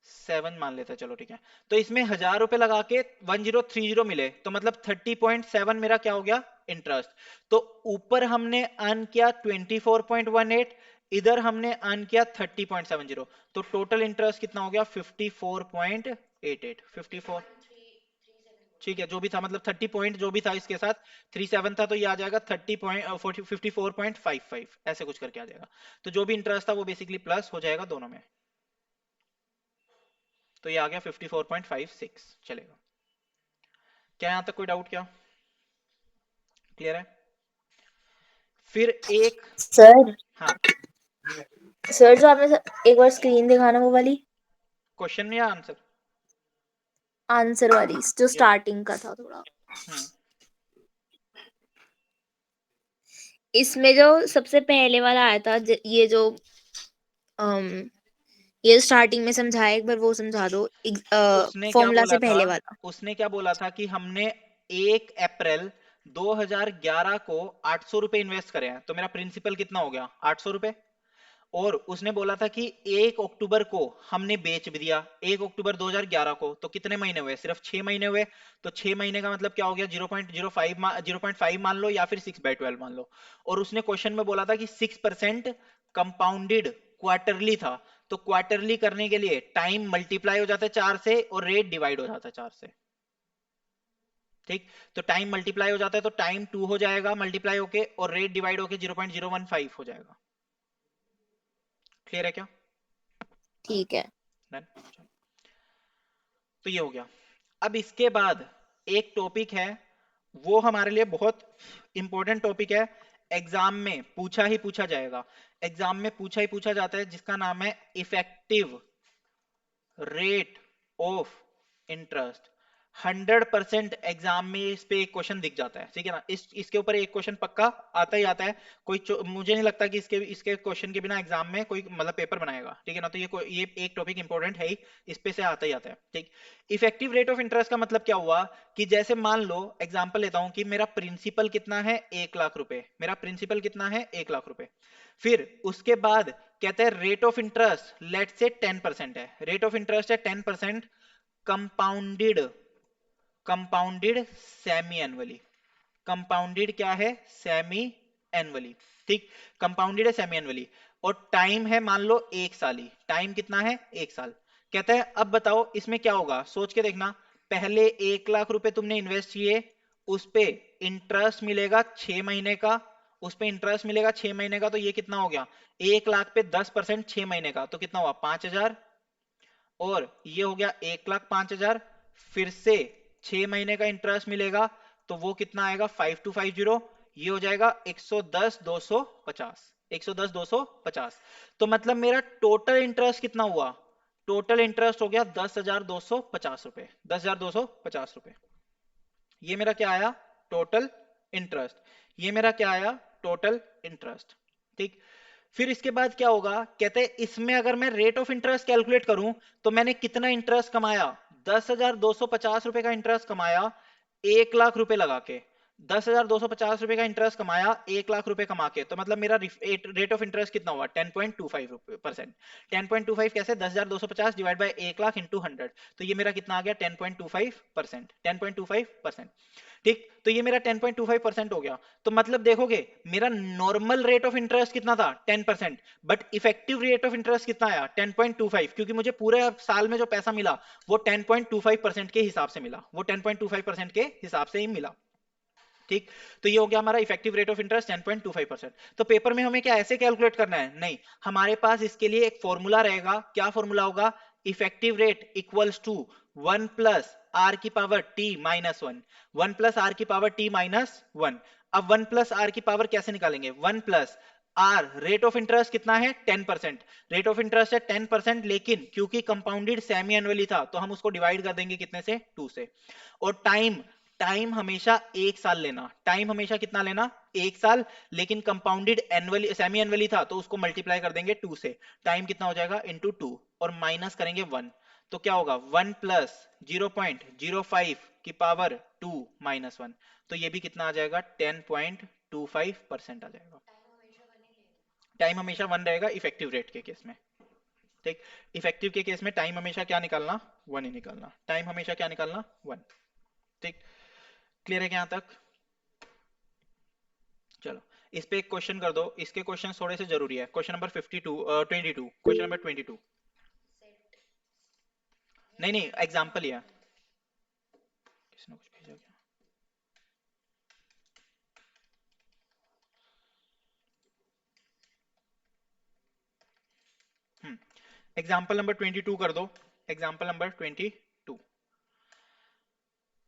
7 मान लेते हैं, चलो ठीक है। तो इसमें 1000 रुपए लगा के 1030 मिले, तो मतलब 30.7 मेरा क्या हो गया? इंटरेस्ट। तो ऊपर हमने अर्न किया 24.18, इधर हमने अर्न किया 30.70। तो टोटल इंटरेस्ट कितना हो गया? 54.88। 54, 3.337 ठीक है, जो भी था, मतलब 30 पॉइंट जो भी था इसके साथ 37 था, तो ये आ जाएगा 54.55, ऐसे कुछ करके आ जाएगा। तो जो भी इंटरेस्ट था वो बेसिकली प्लस हो जाएगा दोनों में। तो ये आ गया 54.56 चलेगा। क्या यहां तक कोई डाउट? क्या क्लियर है? फिर एक, सर हाँ, सर जो आपने एक बार स्क्रीन दिखाना वो वाली क्वेश्चन में या आंसर? आंसर वाली जो ये लो। स्टार्टिंग का था थोड़ा। हम्म इसमें जो सबसे पहले वाला आया था ये जो अम ये स्टार्टिंग में समझाया एक बार वो समझा दो उसने क्या फॉर्मूला बोला से था? पहले वाला। उसने क्या बोला था कि हमने 1 अप्रैल 2011 को 800 रुपए इन्वेस्ट करे हैं, तो मेरा प्रिंसिपल कितना हो गया? 800 रुपए। और उसने बोला था कि 1 अक्टूबर को हमने बेच भी दिया, 1 अक्टूबर 2011 को, तो कितने महीने हुए? सिर्फ 6 महीने हुए। तो 6 महीने का मतलब क्या हो गया? 0.05 मान लो या फिर 6/12 मान लो। और उसने क्वेश्चन में बोला था कि 6% कंपाउंडेड क्वार्टरली था। तो क्वार्टरली करने के लिए टाइम मल्टीप्लाई हो जाता है 4 से और रेट डिवाइड हो जाता है 4 से। ठीक, तो टाइम मल्टीप्लाई हो जाता है तो टाइम 2 हो जाएगा मल्टीप्लाई होके, और रेट डिवाइड होके 0.015 हो जाएगा। क्लियर है क्या? ठीक है। Done? तो ये हो गया। अब इसके बाद एक टॉपिक है, वो हमारे लिए बहुत इंपॉर्टेंट टॉपिक है, एग्जाम में पूछा ही पूछा जाएगा। एग्जाम में पूछा ही पूछा जाता है, जिसका नाम है effective rate of interest. 100% exam में इस पे एक क्वेश्चन दिख जाता है, ठीक है ना? इसके ऊपर एक क्वेश्चन पक्का आता ही आता है। मुझे नहीं लगता कि इसके इसके क्वेश्चन के बिना एग्जाम में कोई मतलब पेपर बनाएगा, ठीक है ना? तो ये एक टॉपिक इंपॉर्टेंट है ही, इस पे से आता ही आता है। ठीक, इफेक्टिव रेट ऑफ इंटरेस्ट का मतलब क्या हुआ कि जैसे मान लो एग्जांपल लेता हूं कि मेरा प्रिंसिपल कितना है? 1 लाख रुपए। मेरा प्रिंसिपल कितना है? 1 लाख रुपए। फिर उसके बाद कहते हैं रेट ऑफ इंटरेस्ट लेट से 10% है, रेट ऑफ इंटरेस्ट है 10%, compounded, compounded semi annually. Compounded क्या है? Semi annually. ठीक, कंपाउंडेड है सेमी एनुअली। और टाइम है मान लो 1 साल ही। टाइम कितना है? 1 साल। कहता है अब बताओ इसमें क्या होगा, सोच के देखना। पहले 1 लाख रुपए तुमने इन्वेस्ट किए, उस पे इंटरेस्ट मिलेगा 6 महीने का, उस पे इंटरेस्ट मिलेगा 6 महीने का, तो ये कितना हो गया? 1 लाख पे 10% 6 महीने का, तो कितना हुआ? 5,000। और ये हो गया 1,05,000। फिर से 6 महीने का इंटरेस्ट मिलेगा, तो वो कितना आएगा? 5250। ये हो जाएगा 110,250। 110,250। तो मतलब मेरा टोटल इंटरेस्ट कितना हुआ? टोटल इंटरेस्ट हो गया 10,250 रुपए। 10,250 रुपए। ये मेरा क्या आया? Total interest. ये मेरा क्या आया? Total interest. ठीक, फिर इसके बाद क्या होगा? कहते हैं इसमें अगर मैं रेट ऑफ इंटरेस्ट कैलकुलेट करूं, तो मैंने कितना इंटरेस्ट कमाया? 10,250 रुपए का इंटरेस्ट कमाया 1 लाख रुपए लगा के। 10,250 रुपए का इंटरेस्ट कमाया 1 लाख रुपए कमा के, तो मतलब मेरा रेट ऑफ इंटरेस्ट कितना हुआ? 10.25%। 10.25 कैसे? 10,250 डिवाइड बाई 1 लाख इंटू 100, तो ये मेरा कितना आ गया? 10.25%। 10.25%। ठीक, तो ये मेरा 10.25% हो गया। तो मतलब देखोगे मेरा नॉर्मल रेट ऑफ इंटरेस्ट कितना था? 10%। But effective rate of interest कितना आया? 10.25, क्योंकि मुझे पूरे साल में जो पैसा मिला वो 10.25% के हिसाब से मिला, वो 10.25% के हिसाब से ही मिला। ठीक, तो ये हो गया हमारा इफेक्टिव रेट ऑफ इंटरेस्ट 10.25%। तो पेपर में हमें क्या ऐसे कैलकुलेट करना है? नहीं, हमारे पास इसके लिए एक फॉर्मूला रहेगा। क्या फॉर्मूला होगा? Effective rate equals to 1 plus R की power T minus 1। 1 plus R की पावर टी माइनस 1। अब 1 प्लस आर की पावर कैसे निकालेंगे? 1 plus R, rate of interest कितना है? 10%। रेट ऑफ इंटरेस्ट है 10%, लेकिन क्योंकि कंपाउंडेड सेमी एनुअली था तो हम उसको डिवाइड कर देंगे कितने से? 2 से। और टाइम, टाइम हमेशा 1 साल लेना। टाइम हमेशा कितना लेना? 1 साल। लेकिन कंपाउंडेड एनुअली सेमी एनुअली था तो उसको मल्टीप्लाई कर देंगे 2 से। टाइम कितना हो जाएगा? इंटू 2, और माइनस करेंगे 1। तो क्या होगा? 1 प्लस 0.05 की पावर 2 माइनस 1। तो ये भी कितना आ जाएगा? 10.25% आ जाएगा। टाइम हमेशा 1 रहेगा इफेक्टिव रेट के केस में। ठीक, इफेक्टिव के केस में टाइम हमेशा क्या निकालना? 1 ही निकालना। टाइम हमेशा क्या निकालना? 1। ठीक, क्लियर है क्या यहां तक? चलो, इस पे एक क्वेश्चन कर दो, इसके क्वेश्चन थोड़े से जरूरी है। Question number 22, question number 22। नहीं नहीं, एग्जाम्पल ही है। किसने कुछ भेजा क्या? एग्जाम्पल नंबर 22 कर दो। Example number 22।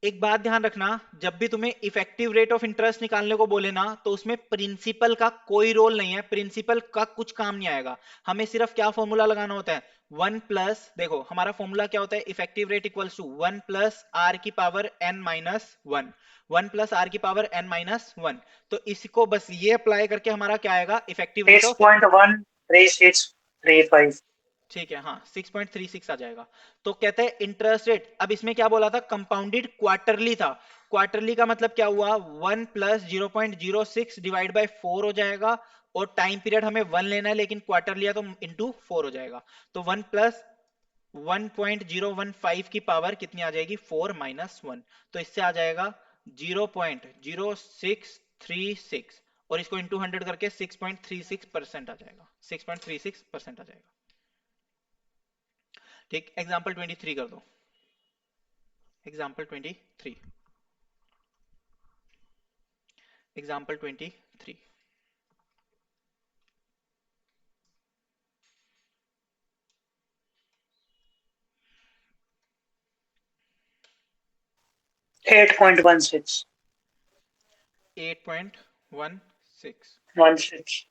एक बात ध्यान रखना, जब भी तुम्हें इफेक्टिव रेट ऑफ इंटरेस्ट निकालने को बोले ना, तो उसमें प्रिंसिपल का कोई रोल नहीं है, प्रिंसिपल का कुछ काम नहीं आएगा। हमें सिर्फ क्या फॉर्मूला लगाना होता है, वन प्लस, देखो हमारा फॉर्मूला क्या होता है, effective rate equals to one plus R की power N minus one, one plus R की पावर एन माइनस वन। तो इसको बस ये अप्लाई करके हमारा क्या आएगा, इफेक्टिव रेट ऑफ, 6.13635। ठीक है, हाँ 6.36 आ जाएगा। तो कहते हैं इंटरेस्ट रेट, अब इसमें क्या बोला था, कंपाउंडेड क्वार्टरली था। क्वार्टरली का मतलब क्या हुआ, 1 प्लस 0.06 डिवाइड बाय 4 हो जाएगा, और टाइम पीरियड हमें 1 लेना है, लेकिन क्वार्टर लिया तो इंटू 4 हो जाएगा। तो 1 प्लस 1.015 की पावर कितनी आ जाएगी, 4 माइनस 1। तो इससे आ जाएगा 0.0636, और इसको इंटू 100 करके 6.36% आ जाएगा, 6.36% आ जाएगा। ठीक, एग्जाम्पल 23 कर दो, एग्जाम्पल 23, एग्जाम्पल 23। 8.16 8.16।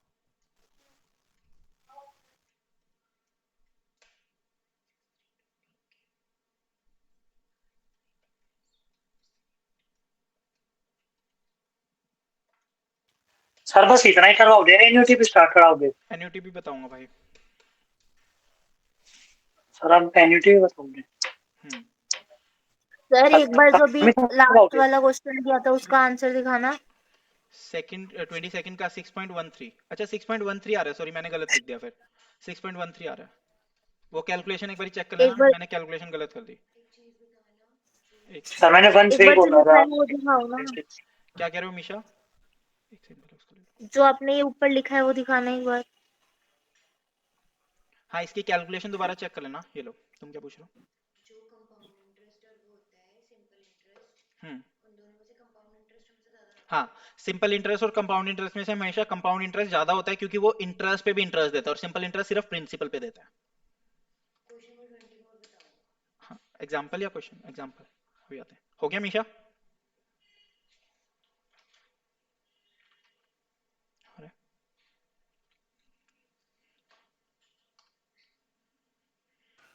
सर बस इतना ही करवाओगे, एन्युटी भी स्टार्ट कराओगे? एन्युटी भी बताऊंगा भाई। सर आप एन्युटी भी बताओगे? हम्म, सर एक बार जो भी लास्ट करवाओगे? वाला क्वेश्चन दिया था उसका आंसर दिखाना। सेकंड 22 का 6.13, अच्छा 6.13 आ रहा है, सॉरी मैंने गलत लिख दिया फिर, 6.13 आ रहा है। वो कैलकुलेशन एक बार चेक कर लेना, एक बार मैंने कैलकुलेशन गलत कर दी। एक सर मैंने सेकंड, 1 एक सही बार जो बोला लिखा था। है वो दिखाओ ना। क्या कह रहे हो मिशा, एक सेकंड पहले उसको ले लो। जो आपने ये ऊपर लिखा है वो दिखाना एक बार। हाँ इसकी कैलकुलेशन दोबारा चेक कर लेना, ये लो, तुम क्या पूछ रहे हो। हम्म, हाँ सिंपल इंटरेस्ट और कंपाउंड इंटरेस्ट में से हमेशा कंपाउंड इंटरेस्ट ज्यादा होता है, क्योंकि वो इंटरेस्ट पे भी इंटरेस्ट देता है, और सिंपल इंटरेस्ट सिर्फ प्रिंसिपल पे देता है। हाँ एग्जाम्पल या क्वेश्चन, एग्जाम्पल अभी आते हैं, हो गया मीशा। अरे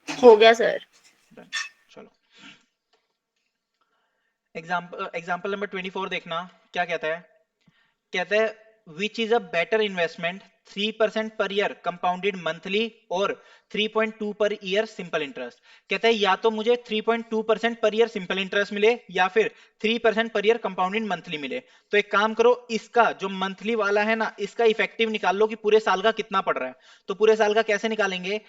हो गया सर। डन, चलो एग्जाम्पल नंबर 24 देखना, क्या कहता है, कहता है which is a better investment, 3% per year compounded monthly, और 3.2 पर ईयर सिंपल इंटरेस्ट। कहता है या तो मुझे 3.2% पर ईयर सिंपल इंटरेस्ट मिले, या फिर 3% पर ईयर कंपाउंडेड मंथली मिले। तो एक काम करो, इसका जो मंथली वाला है ना, इसका इफेक्टिव निकाल लो कि पूरे साल का कितना पड़ रहा है। तो पूरे साल का कैसे निकालेंगे,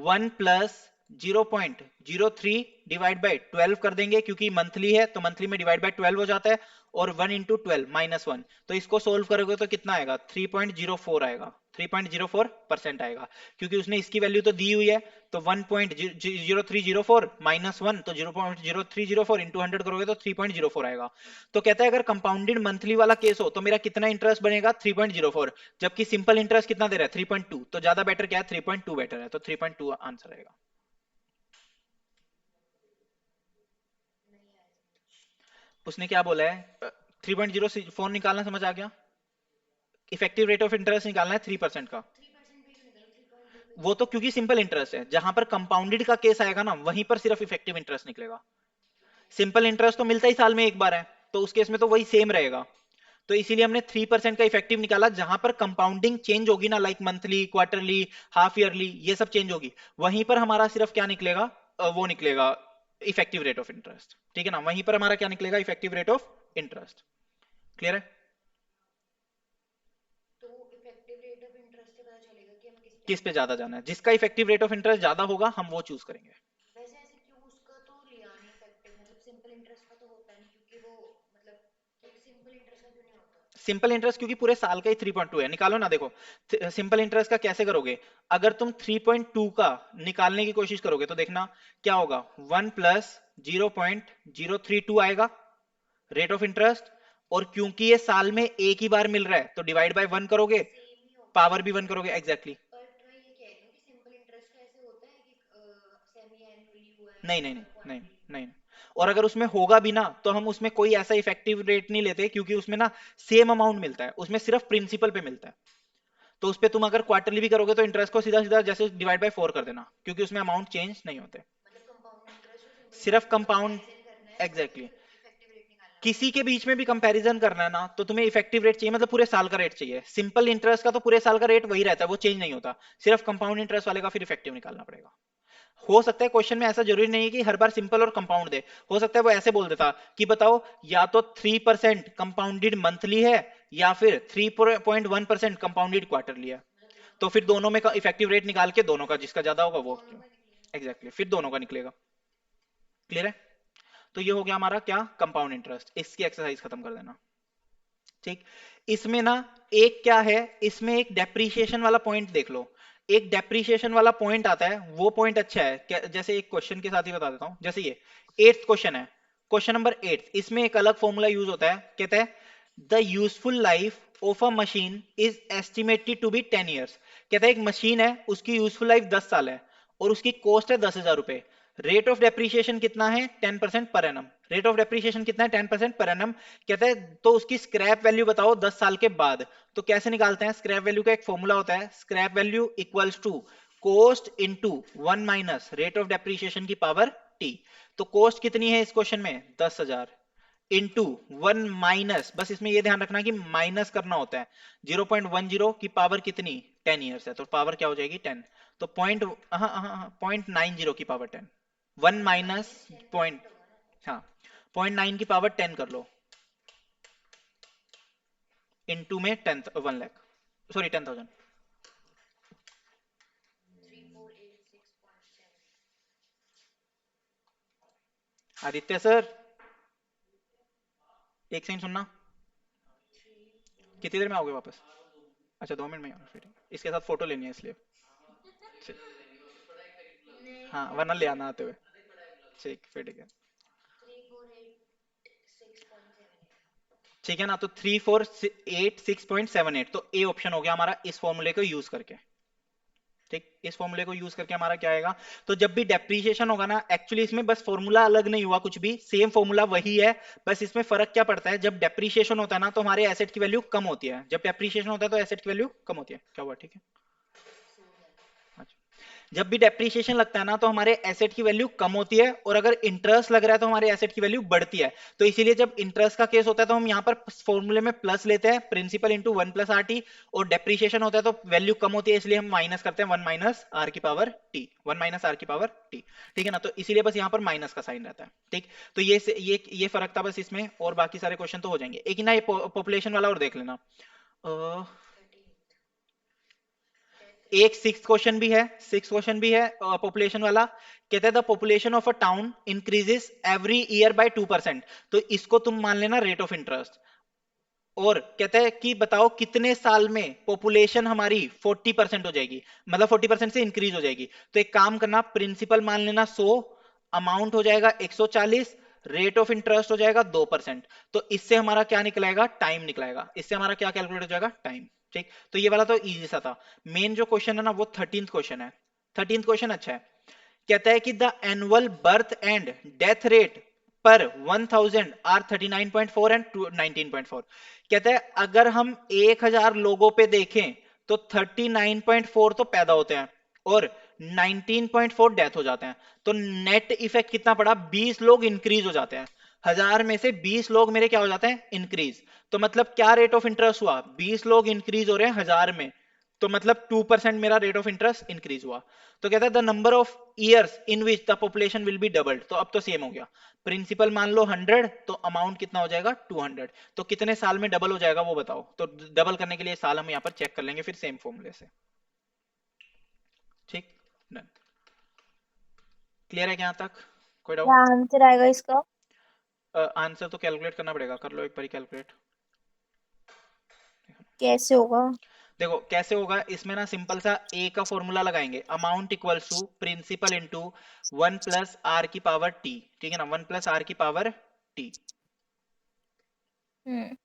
1 प्लस 0.03 डिवाइड बाई 12 कर देंगे, क्योंकि मंथली है तो मंथली में डिवाइड बाई 12 हो जाता है, और 1 इंटू 12 माइनस 1। तो इसको सोल्व करोगे तो कितना आएगा, 3.04 आएगा, 3.04% आएगा, क्योंकि उसने इसकी वैल्यू तो दी हुई है। तो 1.0304 माइनस 1, तो 0.0304 इंटू 100 करोगे तो 3.04 आएगा। तो कहता है अगर कंपाउंडेड मंथली वाला केस हो तो मेरा कितना इंटरेस्ट बनेगा, 3.04, जबकि सिंपल इंटरेस्ट कितना दे रहा है, 3.2। तो ज्यादा बेटर क्या है, 3.2 बेटर है, तो 3.2 आंसर आएगा। उसने क्या बोला है, 3.04 निकालना समझ आ गया, इफेक्टिव रेट ऑफ इंटरेस्ट निकालना है 3% का। वो तो क्योंकि सिंपल इंटरेस्ट है, जहां पर कंपाउंडेड का केस आएगा ना, वहीं पर सिर्फ इफेक्टिव इंटरेस्ट निकलेगा। सिंपल इंटरेस्ट तो मिलता ही साल में एक बार है, तो उस केस में तो वही सेम रहेगा। तो इसीलिए हमने 3% का इफेक्टिव निकाला, जहां पर कंपाउंडिंग चेंज होगी ना, like monthly, quarterly, half yearly, ये सब चेंज होगी, वहीं पर हमारा सिर्फ क्या निकलेगा, वो निकलेगा इफेक्टिव रेट ऑफ इंटरेस्ट। ठीक है ना, वहीं पर हमारा क्या निकलेगा, effective rate of interest. Clear है, किस पे ज्यादा जाना है, जिसका इफेक्टिव रेट ऑफ इंटरेस्ट ज्यादा होगा हम वो चूज करेंगे। सिंपल इंटरेस्ट क्योंकि पूरे साल का ही 3.2 है, निकालो ना, देखो सिंपल इंटरेस्ट का कैसे करोगे, अगर तुम 3.2 का निकालने की कोशिश करोगे तो देखना क्या होगा, 1 प्लस 0.032 आएगा रेट ऑफ इंटरेस्ट, और क्योंकि ये साल में एक ही बार मिल रहा है तो डिवाइड बाय 1 करोगे, पावर भी 1 करोगे, एग्जैक्टली exactly. नहीं नहीं नहीं नहीं नहीं। और अगर उसमें होगा भी ना तो हम उसमें कोई ऐसा इफेक्टिव रेट नहीं लेते, क्योंकि उसमें ना सेम अमाउंट मिलता है, उसमें सिर्फ प्रिंसिपल पे मिलता है। तो उस पे तुम अगर क्वार्टरली भी करोगे तो इंटरेस्ट को सीधा सीधा जैसे डिवाइड बाय 4 कर देना, क्योंकि उसमें अमाउंट चेंज नहीं होते, सिर्फ कंपाउंड। एग्जैक्टली, किसी के बीच में भी कंपैरिजन करना है ना तो तुम्हें इफेक्टिव रेट चाहिए, मतलब पूरे साल का रेट चाहिए। सिंपल इंटरेस्ट का तो पूरे साल का रेट वही रहता है, वो चेंज नहीं होता। सिर्फ कंपाउंड इंटरेस्ट वाले का फिर इफेक्टिव निकालना पड़ेगा। हो सकता है क्वेश्चन में ऐसा जरूरी नहीं है कि हर बार सिंपल और कंपाउंड दे, हो सकता है वो ऐसे बोल देता कि बताओ या तो 3% कंपाउंडेड मंथली है या फिर 3.1% कंपाउंडेड क्वार्टरली है। तो फिर दोनों में का इफेक्टिव रेट निकाल के दोनों का जिसका ज्यादा होगा वो एग्जैक्टली फिर दोनों का निकलेगा। क्लियर है? तो ये हो गया हमारा क्या, कंपाउंड इंटरेस्ट। इसकी एक्सरसाइज खत्म कर देना। ठीक। इसमें ना एक क्या है, इसमें एक डेप्रीशिएशन वाला पॉइंट देख लो। एक डेप्रीशिएशन वाला पॉइंट आता है, वो पॉइंट अच्छा है जैसे एक क्वेश्चन के साथ ही बता देता हूं। जैसे ये 8th क्वेश्चन है, क्वेश्चन नंबर 8, इसमें एक अलग फॉर्मूला यूज होता है। कहता है the useful life of a machine is estimated to be 10 years. कहता है एक मशीन है, उसकी यूजफुल लाइफ 10 साल है और उसकी कॉस्ट है 10,000 रुपए। रेट ऑफ डेप्रीशिएशन कितना है, 10% per annum. Rate of depreciation कितना है, 10% पर एनम। कहता है तो उसकी स्क्रैप वैल्यू बताओ 10 साल के बाद। तो कैसे निकालते हैं स्क्रैप वैल्यू का, एक फॉर्मूला होता है, scrap value equals to cost into 1 minus rate of depreciation की पावर टी। तो कॉस्ट कितनी है इस क्वेश्चन में, 10,000 इंटू 1 माइनस, बस इसमें ये ध्यान रखना कि माइनस करना होता है, 0.10 की पावर कितनी, 10 ईयर्स है तो पावर क्या हो जाएगी 10। तो पॉइंट, हाँ हाँ हाँ, 0.90 की पावर 10, 1 माइनस पॉइंट, हाँ 0.9 की पावर 10 कर लो, इनटू में 10, 1 लाख, सॉरी 10,000। आदित्य सर, एक सेकंड सुनना, कितनी देर में आओगे वापस? अच्छा 2 मिनट में ही आओगे, फिर ठीक है। इसके साथ फोटो लेनी है इसलिए, ठीक। हाँ वरना ले आना आते हुए, ठीक फिर ठीक है। ठीक है ना, तो 348 6.78, तो ए ऑप्शन हो गया हमारा इस फॉर्मूले को यूज करके। ठीक, इस फॉर्मूले को यूज करके हमारा क्या आएगा, तो जब भी डेप्रीशिएशन होगा ना, एक्चुअली इसमें बस फॉर्मूला अलग नहीं हुआ कुछ भी, सेम फॉर्मूला वही है। बस इसमें फर्क क्या पड़ता है, जब डेप्रीशिएशन होता है ना तो हमारे एसेट की वैल्यू कम होती है, जब डेप्रीशिएशन होता है तो एसेट की वैल्यू कम होती है। क्या हुआ, ठीक है। अच्छा। जब भी डेप्रीशिएशन लगता है ना तो हमारे एसेट की वैल्यू कम होती है, और अगर इंटरेस्ट लग रहा है तो हमारे एसेट की वैल्यू बढ़ती है। तो इसीलिए जब इंटरेस्ट का केस होता है तो हम यहाँ पर फॉर्मूले में प्लस लेते हैं, प्रिंसिपल इंटू 1 + RT, और डेप्रीशिएशन होता है तो वैल्यू कम होती है इसलिए हम माइनस करते हैं 1 माइनस आर की पावर टी, 1 माइनस आर की पावर टी। ठीक है ना, तो इसीलिए बस यहाँ पर माइनस का साइन रहता है। ठीक, तो ये फर्क था बस इसमें, और बाकी सारे क्वेश्चन तो हो जाएंगे। एक ना ये पॉपुलेशन वाला और देख लेना। एक 6th क्वेश्चन भी है, 6th क्वेश्चन भी है पॉपुलेशन वाला। कहता है the population of a town increases every year by 2%। तो इसको तुम मान लेना रेट ऑफ इंटरेस्ट। और कहता है कि बताओ कितने साल में पॉपुलेशन हमारी 40% हो जाएगी, मतलब 40% से इंक्रीज हो जाएगी। तो एक काम करना, प्रिंसिपल मान लेना 100, अमाउंट हो जाएगा 140, रेट ऑफ इंटरेस्ट हो जाएगा 2%। तो इससे हमारा क्या निकलेगा, टाइम निकलेगा। इससे हमारा क्या कैलकुलेट हो जाएगा, टाइम। ठीक, तो ये वाला तो इजी सा था। मेन जो क्वेश्चन है ना वो 13th क्वेश्चन है। 13th क्वेश्चन अच्छा है। कहता है कि the annual birth and death rate पर 1000 आर 39.4 एंड 19.4। कहता है अगर हम 1000 लोगों पे देखें तो 39.4 तो पैदा होते हैं और 19.4 डेथ हो जाते हैं। तो नेट इफेक्ट कितना पड़ा, 20 लोग इंक्रीज हो जाते हैं। 1000 में से 20 लोग मेरे क्या हो जाते हैं, इंक्रीज। तो मतलब क्या रेट ऑफ इंटरेस्ट हुआ, 20 लोग इंक्रीज हो रहे हैं 1000 में, तो मतलब 2% मेरा रेट ऑफ इंटरेस्ट इंक्रीज हुआ। तो कहता है the number of years in which the population will be doubled. तो अब तो सेम हो गया, प्रिंसिपल मान लो 100 तो अमाउंट कितना हो जाएगा 200। तो कितने साल में डबल हो जाएगा वो बताओ। तो डबल करने के लिए साल हम यहाँ पर चेक कर लेंगे फिर सेम फॉर्मूले से। ठीक, डन। क्लियर है क्या यहाँ तक, कोई क्या डाउट? आंसर आएगा इसका? आंसर तो कैलकुलेट करना पड़ेगा, कर लो एक बार कैलकुलेट। कैसे होगा? देखो कैसे होगा, इसमें ना सिंपल सा ए का फॉर्मूला लगाएंगे, amount equals to principal into 1 + R की पावर टी। ठीक है ना, 1 + R की पावर टी। हम्म।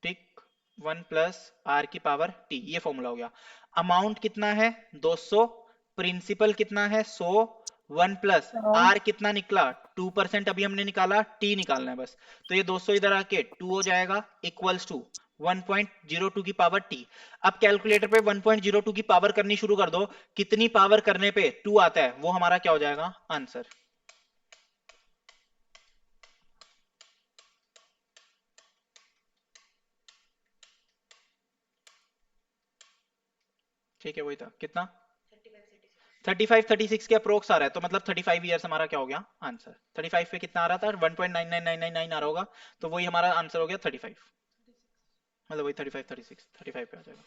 ठीक, 1 + R की पावर टी, ये फॉर्मूला हो गया। अमाउंट कितना है 200, प्रिंसिपल कितना है 100, 1 प्लस हाँ आर कितना निकला 2% अभी हमने निकाला, टी निकालना है बस। तो ये 200 इधर आके 2 हो जाएगा इक्वल्स टू 1.02 की पावर टी। अब कैलकुलेटर पे 1.02 की पावर करनी शुरू कर दो, कितनी पावर करने पे 2 आता है वो हमारा क्या हो जाएगा आंसर। ठीक है वही था कितना 35-36 के अप्रोक्स आ रहा है, तो मतलब 35 ईयर्स हमारा क्या हो गया आंसर। 35 पे कितना आ रहा था 1.99999 आ रहा होगा, तो वही हमारा आंसर हो गया 35, मतलब वही 35 पे आ जाएगा।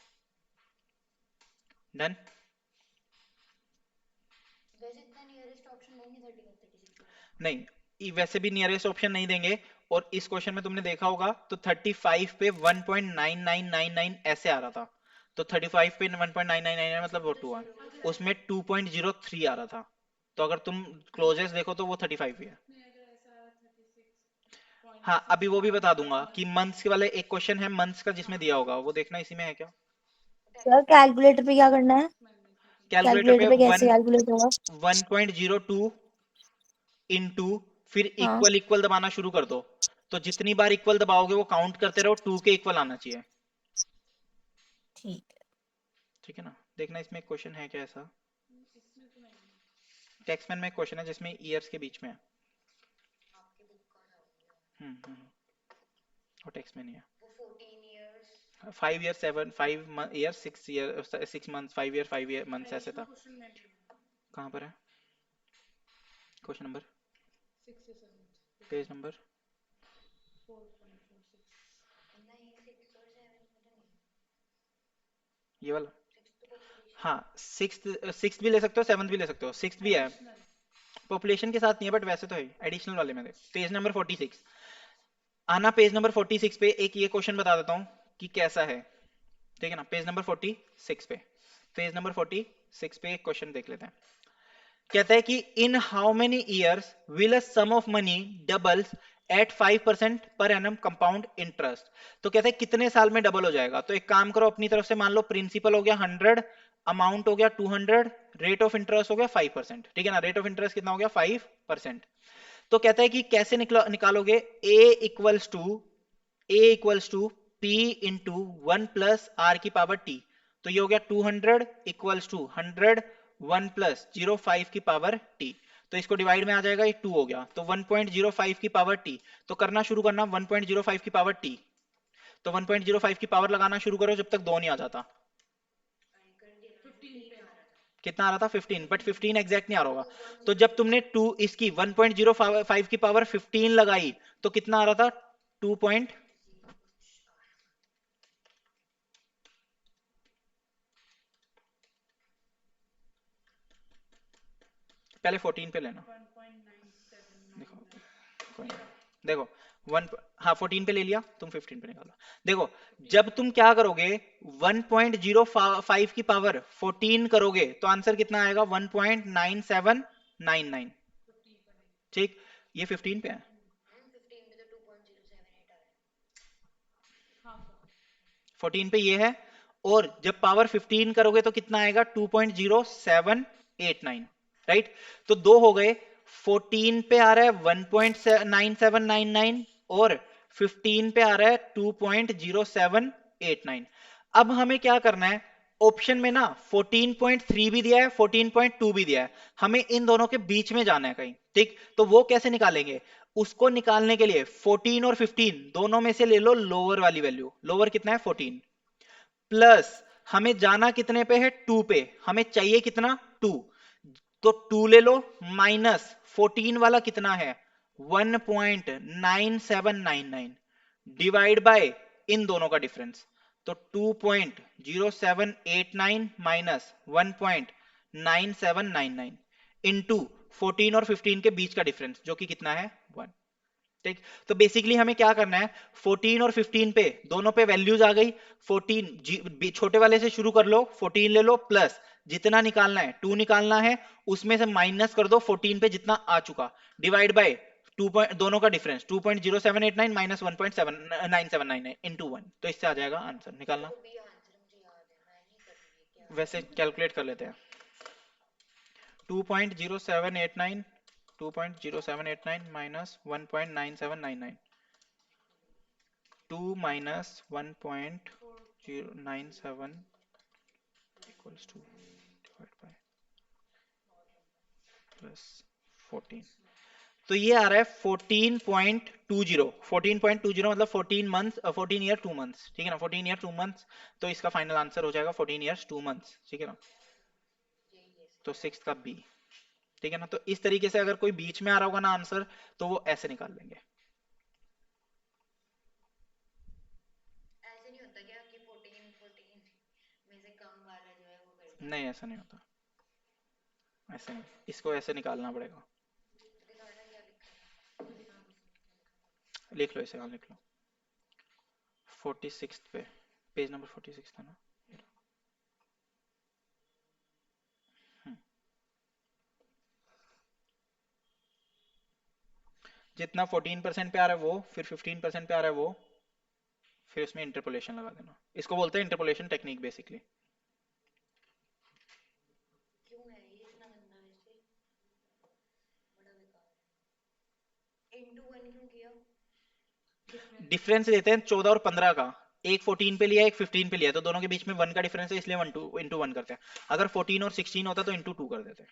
डन। नहीं वैसे भी नियरेस्ट ऑप्शन नहीं देंगे, और इस क्वेश्चन में तुमने देखा होगा तो 35 पे 1.9999 ऐसे आ रहा था, तो 35 पे 1.999 मतलब वो 2 उसमें 2.03 आ रहा था, तो अगर तुम क्लोजेस्ट देखो तो वो 35 ही है। हाँ अभी वो भी बता दूंगा कि मंथ्स के वाले एक क्वेश्चन है मंथ्स का जिसमें दिया होगा, वो देखना इसी में है क्या। सर कैलकुलेटर पे क्या करना है? कैलकुलेटर कैलकुलेटर पे पे कैसे कैलकुलेट होगा? 1.02 इंटू फिर हाँ इक्वल इक्वल दबाना शुरू कर दो, तो जितनी बार इक्वल दबाओगे वो काउंट करते रहो, 2 के इक्वल आना चाहिए। ठीक है। ठीक है ना, देखना इसमें एक क्वेश्चन है क्या ऐसा, टेक्समैन में एक क्वेश्चन है जिसमें ईयर्स के बीच में है। वो टेक्समैन ही है। 5 year 7 5 year 6 year 6 month 5 year 5 year months ऐसे था। कहाँ पर है क्वेश्चन नंबर, पेज नंबर, ये वाला। हाँ सिक्स सिक्स भी ले सकते हो, सेवन्थ भी ले सकते हो, सिक्स भी है, पॉपुलेशन के साथ नहीं है बट वैसे तो है एडिशनल वाले में। पेज नंबर 46 आना, पेज नंबर 46 पे एक ये क्वेश्चन बता देता हूँ कि कैसा है। ठीक है ना, पेज नंबर 46 पे, पेज नंबर 46 पे एक क्वेश्चन देख लेते हैं। कहता है कि in how many years will a sum of money doubles at 5% per annum compound interest. तो कहते हैं कितने साल में डबल हो जाएगा। तो एक काम करो अपनी तरफ से, मान लो प्रिंसिपल हो गया 100, अमाउंट हो गया 200, रेट ऑफ इंटरेस्ट हो गया 5%। ठीक है ना, रेट ऑफ इंटरेस्ट कितना हो गया 5%। तो कहता है कि कैसे निकालोगे, A equals to P into 1 plus R की पावर टी। तो ये हो गया 200 इक्वल्स टू 100 1 प्लस 0.5 की पावर टी। तो इसको डिवाइड में आ जाएगा, ये 2 हो गया, तो 1.05 की पावर टी। तो करना शुरू करना 1.05 की पावर टी, तो 1.05 की पावर लगाना शुरू करो जब तक 2 नहीं आ जाता। कितना आ रहा था 15, बट 15 एग्जैक्ट नहीं आ रहा होगा। तो जब तुमने 2 इसकी 1.05 की पावर 15 लगाई तो कितना आ रहा था 2 पॉइंट, पहले 14 पे लेना, देखो कोई नहीं, देखो वन, हाँ 14 पे ले लिया, तुम 15 पे निकालो। देखो जब तुम क्या करोगे 1.05 की पावर 14 करोगे तो आंसर कितना आएगा 1.9799। ठीक, ये 15 पे है, 14 पे ये है, और जब पावर 15 करोगे तो कितना आएगा 2.0789। राइट, तो दो हो गए, 14 पे आ रहा है 1.9799 और 15 पे आ रहा है 2.0789। अब हमें क्या करना है, ऑप्शन में ना 14.3 भी दिया है 14.2 भी दिया है, हमें इन दोनों के बीच में जाना है कहीं। ठीक, तो वो कैसे निकालेंगे, उसको निकालने के लिए 14 और 15 दोनों में से ले लो लोअर वाली वैल्यू, लोअर कितना है 14, प्लस हमें जाना कितने पे है 2 पे, हमें चाहिए कितना 2, तो 2 ले लो, माइनस 14 वाला कितना है 1.9799 डिवाइड बाय इन दोनों का डिफरेंस, तो 2.0789 माइनस 1.9799 इंटू 14 और 15 के बीच का डिफरेंस जो कि कितना है 1। ठीक, तो बेसिकली हमें क्या करना है 14 और 15 पे दोनों पे वैल्यूज आ गई, 14 छोटे वाले से शुरू कर लो, 14 ले लो, प्लस जितना निकालना है 2 निकालना है, उसमें से माइनस कर दो 14 पे जितना आ चुका, डिवाइड बाय 2 दोनों का डिफरेंस 2.0789 माइनस 1.9799 इंटू 1, तो इससे आ जाएगा आंसर निकालना। वैसे कैलकुलेट कर लेते हैं, 2.0789 2.0789 minus 1.9799 2 minus 1.097 equals to divided by plus 14। तो ये आ रहा है 14.20 14.20 मतलब 14 मंथ्स 14 ईयर 2 मंथ्स, ठीक है ना, 14 ईयर 2 मंथ्स। तो इसका फाइनल आंसर हो जाएगा 14 ईयर्स 2 मंथ्स, ठीक है ना। तो 6 का बी, ठीक है ना। तो इस तरीके से अगर कोई बीच में आ रहा होगा ना आंसर, तो वो ऐसे निकाल लेंगे। ऐसे नहीं होता क्या कि 14 में से कम वाला जो है वो कर दिया? नहीं ऐसा नहीं होता, ऐसे नहीं, इसको ऐसे निकालना पड़ेगा। दिखाना क्या लिखा है? लिख लो इसे, हाँ लिख लो। 46 पे, पेज नंबर 46 था ना। हम्म। जितना 14% पे आ रहा है वो, फिर 15% पे आ रहा है वो, फिर उसमें इंटरपोलेशन लगा देना। इसको बोलते हैं इंटरपोलेशन टेक्निक बेसिकली। क्यों है ये इतना गंदा? वैसे बड़ा बेकार है। इनटू 1 क्यों किया? डिफरेंस देते हैं 14 और 15 का, एक 14 पे लिया एक 15 पे लिया, तो दोनों के बीच में 1 का डिफरेंस है, इसलिए 1 2 इंटू 1 करते हैं। अगर 14 और 16 होता तो इंटू 2 कर देते हैं।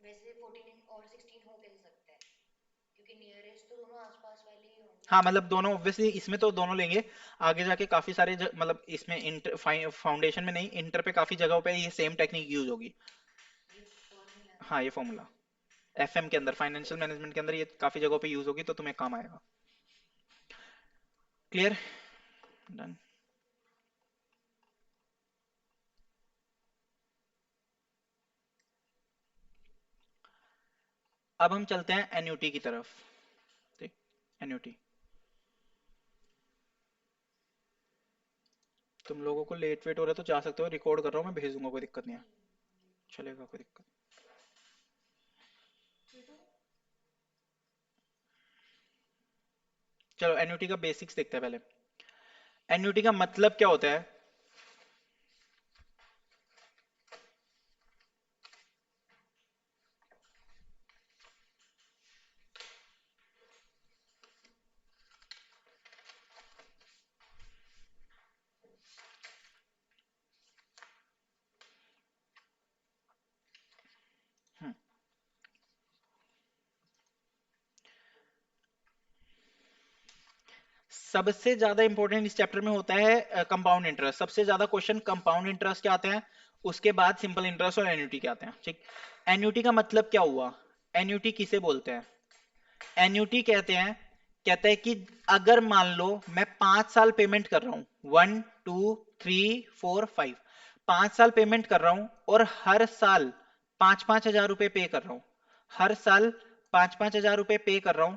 वैसे 14 और 16 हो कैसे सकता है? क्योंकि नियरेस्ट तो दोनों आसपास वाले ही होंगे। हाँ मतलब दोनों ऑब्वियसली, इसमें तो दोनों लेंगे, आगे जाके काफी सारे मतलब इसमें इंटर फाउंडेशन में नहीं, इंटर पे काफी जगहों पे ये सेम टेक्निक यूज होगी। ये फॉर्मूला हाँ ये फॉर्मूला एफएम के अंदर, फाइनेंशियल मैनेजमेंट के अंदर ये काफी जगहों पे यूज होगी, तो तुम्हें काम आएगा। Clear, done. अब हम चलते हैं एन्युटी की तरफ। ठीक, एन्युटी। तुम लोगों को लेट वेट हो रहा है तो जा सकते हो, रिकॉर्ड कर रहा हूँ मैं, भेज दूंगा, कोई दिक्कत नहीं है, चलेगा, कोई दिक्कत। चलो एन्युटी का बेसिक्स देखते हैं पहले। एन्युटी का मतलब क्या होता है? हम्म, सबसे ज्यादा इंपॉर्टेंट इस चैप्टर में होता है कंपाउंड इंटरेस्ट। सबसे ज्यादा क्वेश्चन कंपाउंड इंटरेस्ट के आते हैं, उसके बाद सिंपल इंटरेस्ट और एन्युटी के आते हैं। ठीक, एन्युटी का मतलब क्या हुआ? एन्युटी किसे बोलते हैं? एन्युटी कहते हैं कि अगर मान लो मैं 5 साल पेमेंट कर रहा हूं, 1 2 3 4 5, 5 साल पेमेंट कर रहा हूं और हर साल 5-5 हजार रुपए पे कर रहा हूं, हर साल 5-5 हजार रुपए पे कर रहा हूं,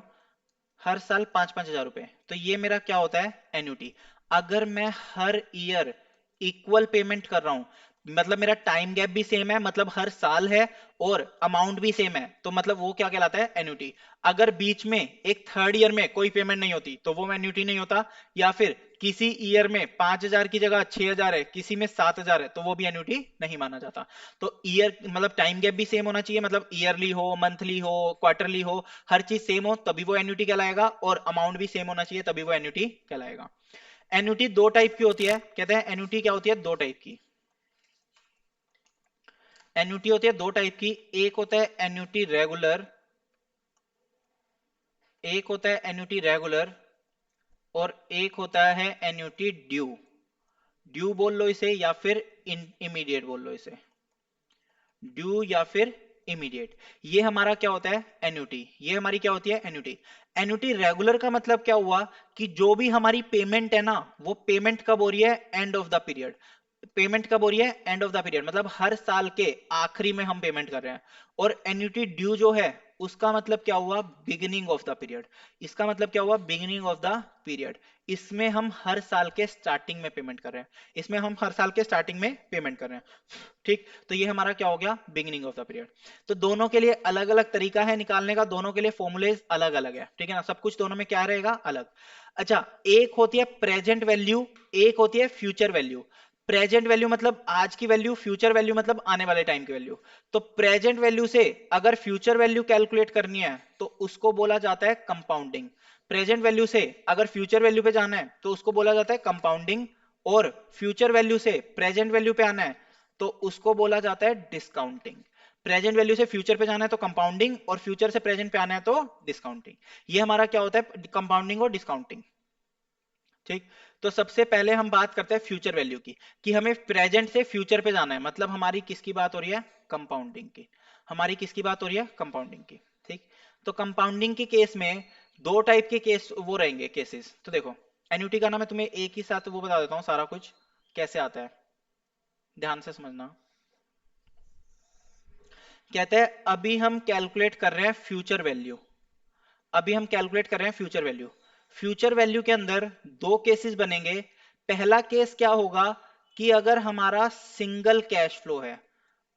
हर साल 5-5 हजार रुपए, तो ये मेरा क्या होता है? एन्युटी। अगर मैं हर ईयर इक्वल पेमेंट कर रहा हूं, मतलब मेरा टाइम गैप भी सेम है, मतलब हर साल है, और अमाउंट भी सेम है, तो मतलब वो क्या कहलाता है? एन्युटी। अगर बीच में एक थर्ड ईयर में कोई पेमेंट नहीं होती तो वो एन्युटी नहीं होता, या फिर किसी ईयर में 5 हजार की जगह 6 हजार है, किसी में 7 हजार है, तो वो भी एन्युटी नहीं माना जाता। तो ईयर मतलब टाइम गैप भी सेम होना चाहिए, मतलब ईयरली हो, मंथली हो, क्वार्टरली हो, हर चीज सेम हो तभी वो एन्युटी कहलाएगा, और अमाउंट भी सेम होना चाहिए तभी वो एन्युटी कहलाएगा। एन्युटी दो टाइप की होती है, कहते हैं एन्युटी क्या होती है? दो टाइप की एन्युटी होती है, दो टाइप की। एक होता है एन्युटी रेगुलर, एक होता है एन्युटी रेगुलर, और एक होता है एन्युटी ड्यू। ड्यू बोल लो इसे, या फिर इमीडिएट बोल लो इसे, ड्यू या फिर इमीडिएट। ये हमारा क्या होता है? एन्युटी। ये हमारी क्या होती है? एन्युटी। एन्युटी रेगुलर का मतलब क्या हुआ कि जो भी हमारी पेमेंट है ना, वो पेमेंट कब हो रही है? End of the period. Payment कब हो रही है? एंड ऑफ द पीरियड, मतलब हर साल के आखिरी में हम पेमेंट कर रहे हैं। और एन्युटी ड्यू जो है उसका मतलब क्या हुआ? Beginning of the period. इसका मतलब क्या हुआ? Beginning of the period. इसमें हम हर साल के स्टार्टिंग में पेमेंट कर रहे हैं, इसमें हम हर साल के स्टार्टिंग में पेमेंट कर रहे हैं। ठीक, तो ये हमारा क्या हो गया? Beginning of the period. तो दोनों के लिए अलग अलग तरीका है निकालने का, दोनों के लिए फॉर्मूलेज अलग अलग है, ठीक है ना, सब कुछ दोनों में क्या रहेगा? अलग। अच्छा, एक होती है प्रेजेंट वैल्यू, एक होती है फ्यूचर वैल्यू। प्रेजेंट वैल्यू मतलब आज की वैल्यू, फ्यूचर वैल्यू मतलब आने वाले टाइम की वैल्यू। तो प्रेजेंट वैल्यू से अगर फ्यूचर वैल्यू कैलकुलेट करनी है तो उसको बोला जाता है कंपाउंडिंग। प्रेजेंट वैल्यू से अगर फ्यूचर वैल्यू पे जाना है तो उसको बोला जाता है कंपाउंडिंग। और फ्यूचर वैल्यू से प्रेजेंट वैल्यू पे आना है तो उसको बोला जाता है डिस्काउंटिंग। प्रेजेंट वैल्यू से फ्यूचर पे जाना है तो कंपाउंडिंग, और फ्यूचर से प्रेजेंट पे आना है तो डिस्काउंटिंग। ये हमारा क्या होता है, कंपाउंडिंग और डिस्काउंटिंग। ठीक। तो सबसे पहले हम बात करते हैं फ्यूचर वैल्यू की, कि हमें प्रेजेंट से फ्यूचर पे जाना है, मतलब हमारी किसकी बात हो रही है, कंपाउंडिंग की। हमारी किसकी बात हो रही है, कंपाउंडिंग की। ठीक। तो कंपाउंडिंग के केस में दो टाइप के केस वो रहेंगे, केसेस। तो देखो, एन्युटी का ना मैं तुम्हें एक ही साथ वो बता देता हूँ सारा कुछ कैसे आता है, ध्यान से समझना। कहते हैं अभी हम कैलकुलेट कर रहे हैं फ्यूचर वैल्यू। अभी हम कैलकुलेट कर रहे हैं फ्यूचर वैल्यू। फ्यूचर वैल्यू के अंदर दो केसेस बनेंगे। पहला केस क्या होगा कि अगर हमारा सिंगल कैश फ्लो है,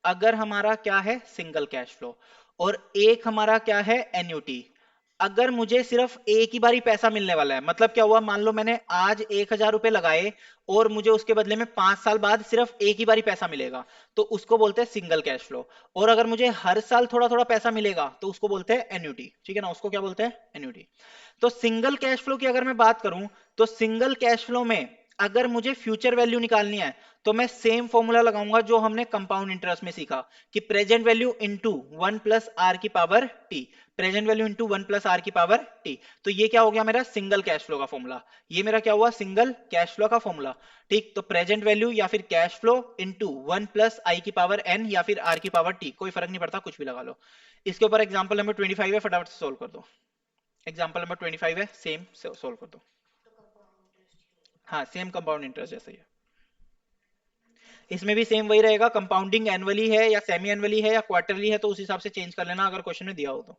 अगर हमारा क्या है, सिंगल कैश फ्लो। और एक हमारा क्या है, एन्युटी। अगर मुझे सिर्फ एक ही बारी पैसा मिलने वाला है, मतलब क्या हुआ, मान लो मैंने आज 1,000 रुपए लगाए और मुझे उसके बदले में 5 साल बाद सिर्फ एक ही बारी पैसा मिलेगा, तो उसको बोलते हैं सिंगल कैश फ्लो। और अगर मुझे हर साल थोड़ा थोड़ा पैसा मिलेगा तो उसको बोलते हैं एन्युटी। ठीक है ना, उसको क्या बोलते हैं, एन्युटी। तो सिंगल कैश फ्लो की अगर मैं बात करूं, तो सिंगल कैश फ्लो में अगर मुझे फ्यूचर वैल्यू निकालनी है तो मैं सेम फॉर्मूला लगाऊंगा जो हमने कंपाउंड इंटरेस्ट में सीखा, कि present value into 1 + r⁻t। Present value into 1 + r⁻t। तो ये क्या हो गया मेरा सिंगल कैश फ्लो का फॉर्मूला। ये मेरा क्या हुआ, सिंगल कैश फ्लो का फॉर्मूला। ठीक। तो प्रेजेंट वैल्यू या फिर कैश फ्लो इंटू 1 + i⁻n या फिर r⁻t, कोई फर्क नहीं पड़ता, कुछ भी लगा लो। इसके ऊपर एग्जाम्पल नंबर 25 है, फटाफट से सोल्व कर दो। एग्जाम्पल नंबर 25 है, सेम सोल्व कर दो। हाँ, सेम कंपाउंड इंटरेस्ट जैसे ही है। इसमें भी सेम वही रहेगा, कंपाउंडिंग एनुअली है या सेमी एनुअली है या क्वार्टरली है, तो उस हिसाब से चेंज कर लेना अगर क्वेश्चन में दिया हो तो।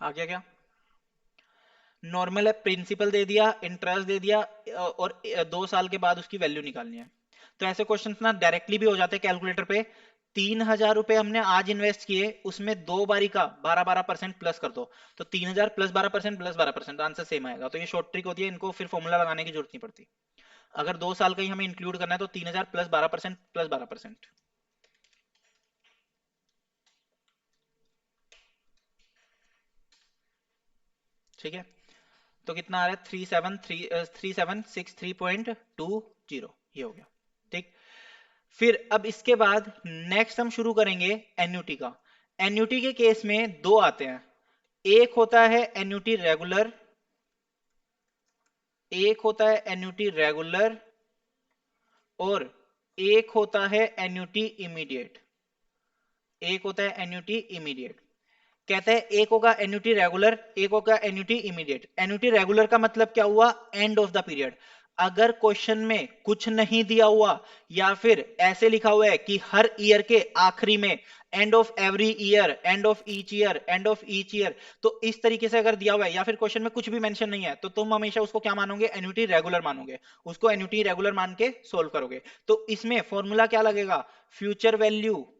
आ गया क्या? नॉर्मल है, प्रिंसिपल दे दिया, इंटरेस्ट दे दिया, और 2 साल के बाद उसकी वैल्यू निकालनी है। तो ऐसे क्वेश्चंस ना डायरेक्टली भी हो जाते हैं कैलकुलेटर पे। 3,000 रुपए हमने आज इन्वेस्ट किए, उसमें 2 बारी का 12-12% प्लस कर दो, तो 3,000 + 12% + 12%, आंसर सेम आएगा। तो ये शॉर्ट ट्रिक होती है, इनको फिर फॉर्मूला लगाने की जरूरत नहीं पड़ती। अगर 2 साल का ही हमें इंक्लूड करना है तो 3,000 + 12% + 12%। ठीक है। तो कितना आ रहा है, 3763.20, ये हो गया। ठीक। फिर अब इसके बाद नेक्स्ट हम शुरू करेंगे एन्युटी का। एन्युटी के केस में दो आते हैं, एक होता है एन्युटी रेगुलर, एक होता है एन्युटी रेगुलर, और एक होता है एन्युटी इमीडिएट। एक होता है एन्युटी इमीडिएट। कहते हैं एक होगा एन्युटी रेगुलर, एक होगा एन्युटी इमीडिएट। एन्युटी रेगुलर का मतलब क्या हुआ, एंड ऑफ द पीरियड। अगर क्वेश्चन में कुछ नहीं दिया हुआ या फिर ऐसे लिखा हुआ है कि हर ईयर के आखिरी में, end of every year, end of each year, end of each year, तो इस तरीके से अगर दिया हुआ है या फिर क्वेश्चन में कुछ भी मेंशन नहीं है, तो तुम हमेशा उसको क्या मानोगे, एन्युटी रेगुलर मानोगे, उसको एन्युटी रेगुलर मान के सोल्व करोगे। तो इसमें फॉर्मूला क्या लगेगा, future value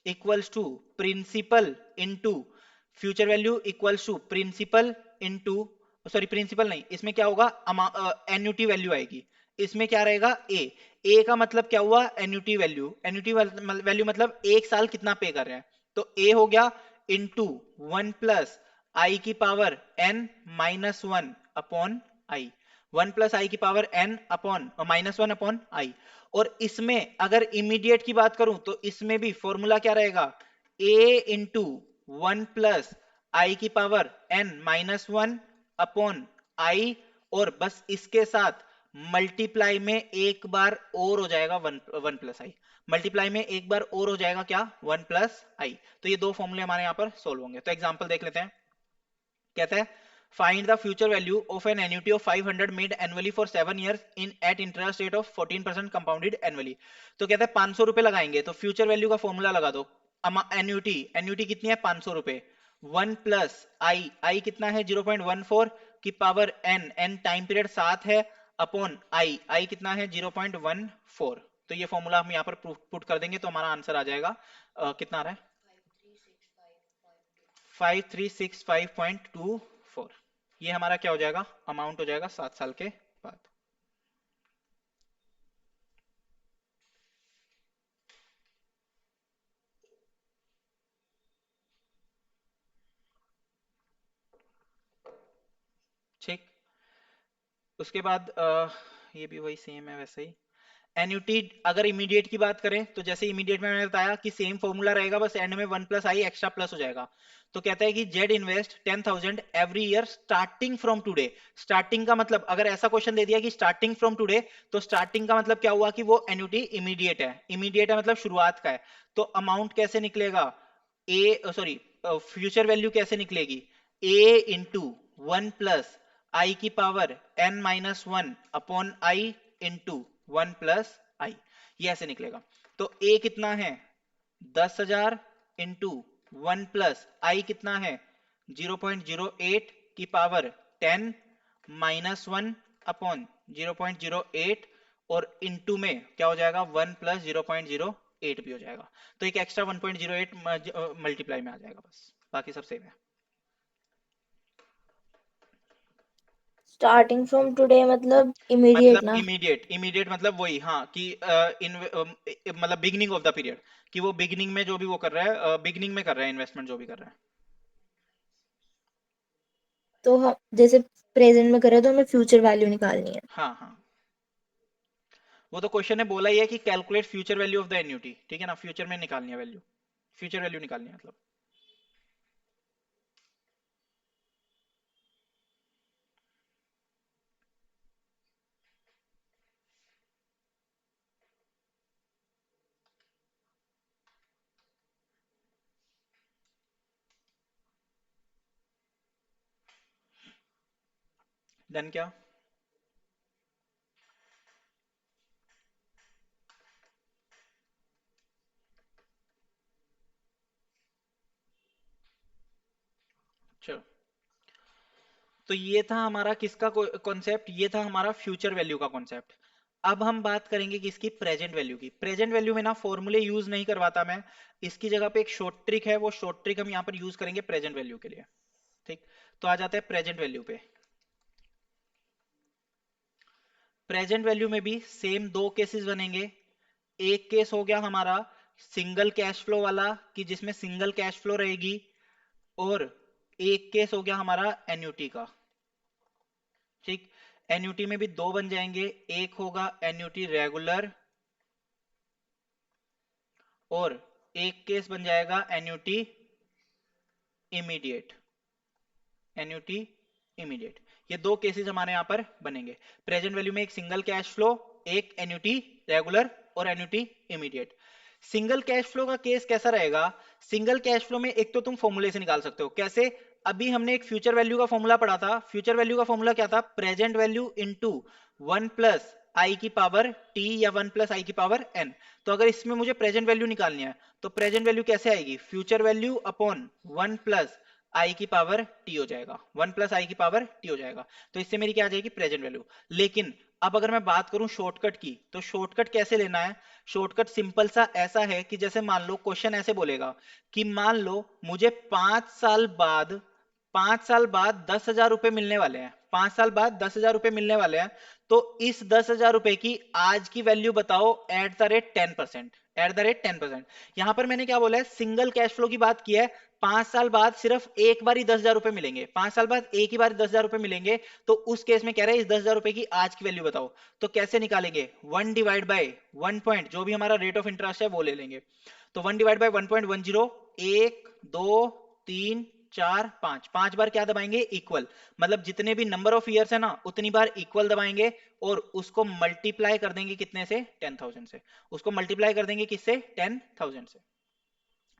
equals to principal into, future value equals to principal into, sorry principal नहीं, इसमें क्या होगा, एन्युटी वैल्यू आएगी। इसमें क्या रहेगा, ए का मतलब क्या हुआ, एन्युटी वैल्यू। एन्युटी वैल्यू मतलब एक साल कितना पे कर रहे हैं, तो ए हो गया into 1 + i⁻n-1 upon i, 1 + i⁻n upon -1 upon i। और इसमें अगर इमीडिएट की बात करूं तो इसमें भी फॉर्मूला क्या रहेगा, a into 1 + i⁻n-1 upon i, और बस इसके साथ मल्टीप्लाई में एक बार और हो जाएगा 1 + i, मल्टीप्लाई में एक बार और हो जाएगा क्या, 1 + i। तो ये दो फॉर्मूले हमारे यहां पर सोल्व होंगे। तो एग्जांपल देख लेते हैं। कहता है Find the future value of an annuity of 500 made annually for 7 years in at interest rate of 14% compounded annually. तो कहता है 500 रुपए लगाएंगे, तो फ्यूचर वैल्यू का फॉर्मूला लगा दो. एन्यूटी एन्यूटी कितनी है? 500 रुपए. 1 प्लस आई, आई कितना है? 0.14 की power N, N time period 7 है, अपॉन आई, आई कितना है? 0.14. तो ये फॉर्मूला हम यहाँ पर पुट कर देंगे तो हमारा आंसर आ जाएगा कितना आ रहा है? 5365.24. ये हमारा क्या हो जाएगा? अमाउंट हो जाएगा 7 साल के बाद. ठीक. उसके बाद ये भी वही सेम है वैसे ही. एन्यूटी अगर इमीडिएट की बात करें तो जैसे इमीडिएट में मैंने बताया कि सेम फॉर्मूला रहेगा, बस एंड में 1 प्लस आई एक्स्ट्रा प्लस हो जाएगा. तो कहता है कि Z invest 10,000 every year starting from today. Starting का मतलब अगर ऐसा क्वेश्चन दे दिया कि स्टार्टिंग फ्रॉम टुडे, तो स्टार्टिंग का मतलब क्या हुआ कि वो एन्यूटी इमीडिएट है. इमीडिएट है मतलब शुरुआत का है. तो अमाउंट कैसे निकलेगा? ए सॉरी फ्यूचर वैल्यू कैसे निकलेगी? ए इंटू 1 प्लस आई की power n minus 1 upon I into 1 plus I. ये ऐसे निकलेगा. तो a कितना है? 10,000 इंटू 1 प्लस आई कितना है? 0.08 की पावर 10 माइनस 1 अपॉन 0.08 और इंटू में क्या हो जाएगा? 1 प्लस 0.08 भी हो जाएगा. तो एक एक्स्ट्रा 1.08 मल्टीप्लाई में आ जाएगा, बस बाकी सब सेम है. स्टार्टिंग फ्रॉम टुडे मतलब इमीडिएट मतलब ना? इमीडिएट, इमीडिएट मतलब वही, हाँ कि मतलब बिगिनिंग ऑफ द पीरियड, कि वो बिगिनिंग में जो भी वो कर रहा है, बिगिनिंग में कर रहा है इन्वेस्टमेंट जो भी कर रहा है. तो हम जैसे प्रेजेंट में करें तो हमें फ्यूचर वैल्यू निकालनी है. हाँ हाँ, वो तो क्वेश्चन ने बोला ही है कि calculate future value of the annuity. ठीक है ना, फ्यूचर में निकालनी है वैल्यू, फ्यूचर वैल्यू निकालनी है मतलब. डन क्या? चलो, तो ये था हमारा किसका कॉन्सेप्ट? ये था हमारा फ्यूचर वैल्यू का कॉन्सेप्ट. अब हम बात करेंगे किसकी? प्रेजेंट वैल्यू की. प्रेजेंट वैल्यू में ना फॉर्मूले यूज नहीं करवाता मैं, इसकी जगह पे एक शॉर्ट ट्रिक है, वो शॉर्ट ट्रिक हम यहाँ पर यूज करेंगे प्रेजेंट वैल्यू के लिए. ठीक, तो आ जाते हैं प्रेजेंट वैल्यू पे. प्रेजेंट वैल्यू में भी सेम दो केसेस बनेंगे. एक केस हो गया हमारा सिंगल कैश फ्लो वाला, कि जिसमें सिंगल कैश फ्लो रहेगी, और एक केस हो गया हमारा एन्यूटी का. ठीक, एन्यूटी में भी दो बन जाएंगे. एक होगा एन्यूटी रेगुलर, और एक केस बन जाएगा एन्यूटी इमीडिएट. एन्यूटी इमीडिएट, ये दो केसेस हमारे यहां पर बनेंगे. प्रेजेंट वैल्यू में एक सिंगल कैश फ्लो, एक एन्यूटी रेगुलर और annuity immediate. Single cash flow का केस कैसा रहेगा? सिंगल कैश फ्लो में एक तो तुम फॉर्मूले से निकाल सकते हो. कैसे? अभी हमने एक फ्यूचर वैल्यू का फॉर्मूला पढ़ा था. फ्यूचर वैल्यू का फॉर्मूला क्या था? Present value into 1 plus I की पावर टी या 1 प्लस आई की पावर एन. तो अगर इसमें मुझे प्रेजेंट वैल्यू निकालनी है, तो प्रेजेंट वैल्यू कैसे आएगी? Future value upon 1 plus I की पावर टी हो जाएगा. 1 प्लस आई की पावर टी हो जाएगा. तो इससे मेरी क्या आ जाएगी? Present value. लेकिन अब अगर मैं बात करूं शॉर्टकट की, तो शॉर्टकट कैसे लेना है? शॉर्टकट सिंपल सा ऐसा है कि जैसे मान लो क्वेश्चन ऐसे बोलेगा कि मान लो मुझे 5 साल बाद 10,000 रुपए मिलने वाले हैं. 5 साल बाद 10,000 रुपए मिलने वाले हैं. तो इस 10,000 रुपए की आज की वैल्यू बताओ at the rate 10%. At the rate 10%. यहां पर मैंने क्या बोला है? सिंगल कैश फ्लो की बात की है. 5 साल बाद सिर्फ एक बार ही 10,000 रुपए मिलेंगे. 5 साल बाद एक ही बार 10,000 रुपए मिलेंगे. तो उस केस में कह रहा है इस 10,000 रुपए की आज की वैल्यू बताओ. तो कैसे निकालेंगे? 1 डिवाइड बाय 1 पॉइंट, जो भी हमारा रेट ऑफ इंटरेस्ट है वो ले लेंगे. तो 1 डिवाइड बाय 1.10, 1 2 3 4 5, 5 बार क्या दबाएंगे? इक्वल. मतलब जितने भी नंबर ऑफ ईयर्स है ना, उतनी बार इक्वल दबाएंगे, और उसको मल्टीप्लाई कर देंगे कितने से? 10,000 से. उसको मल्टीप्लाई कर देंगे किससे? 10,000 से.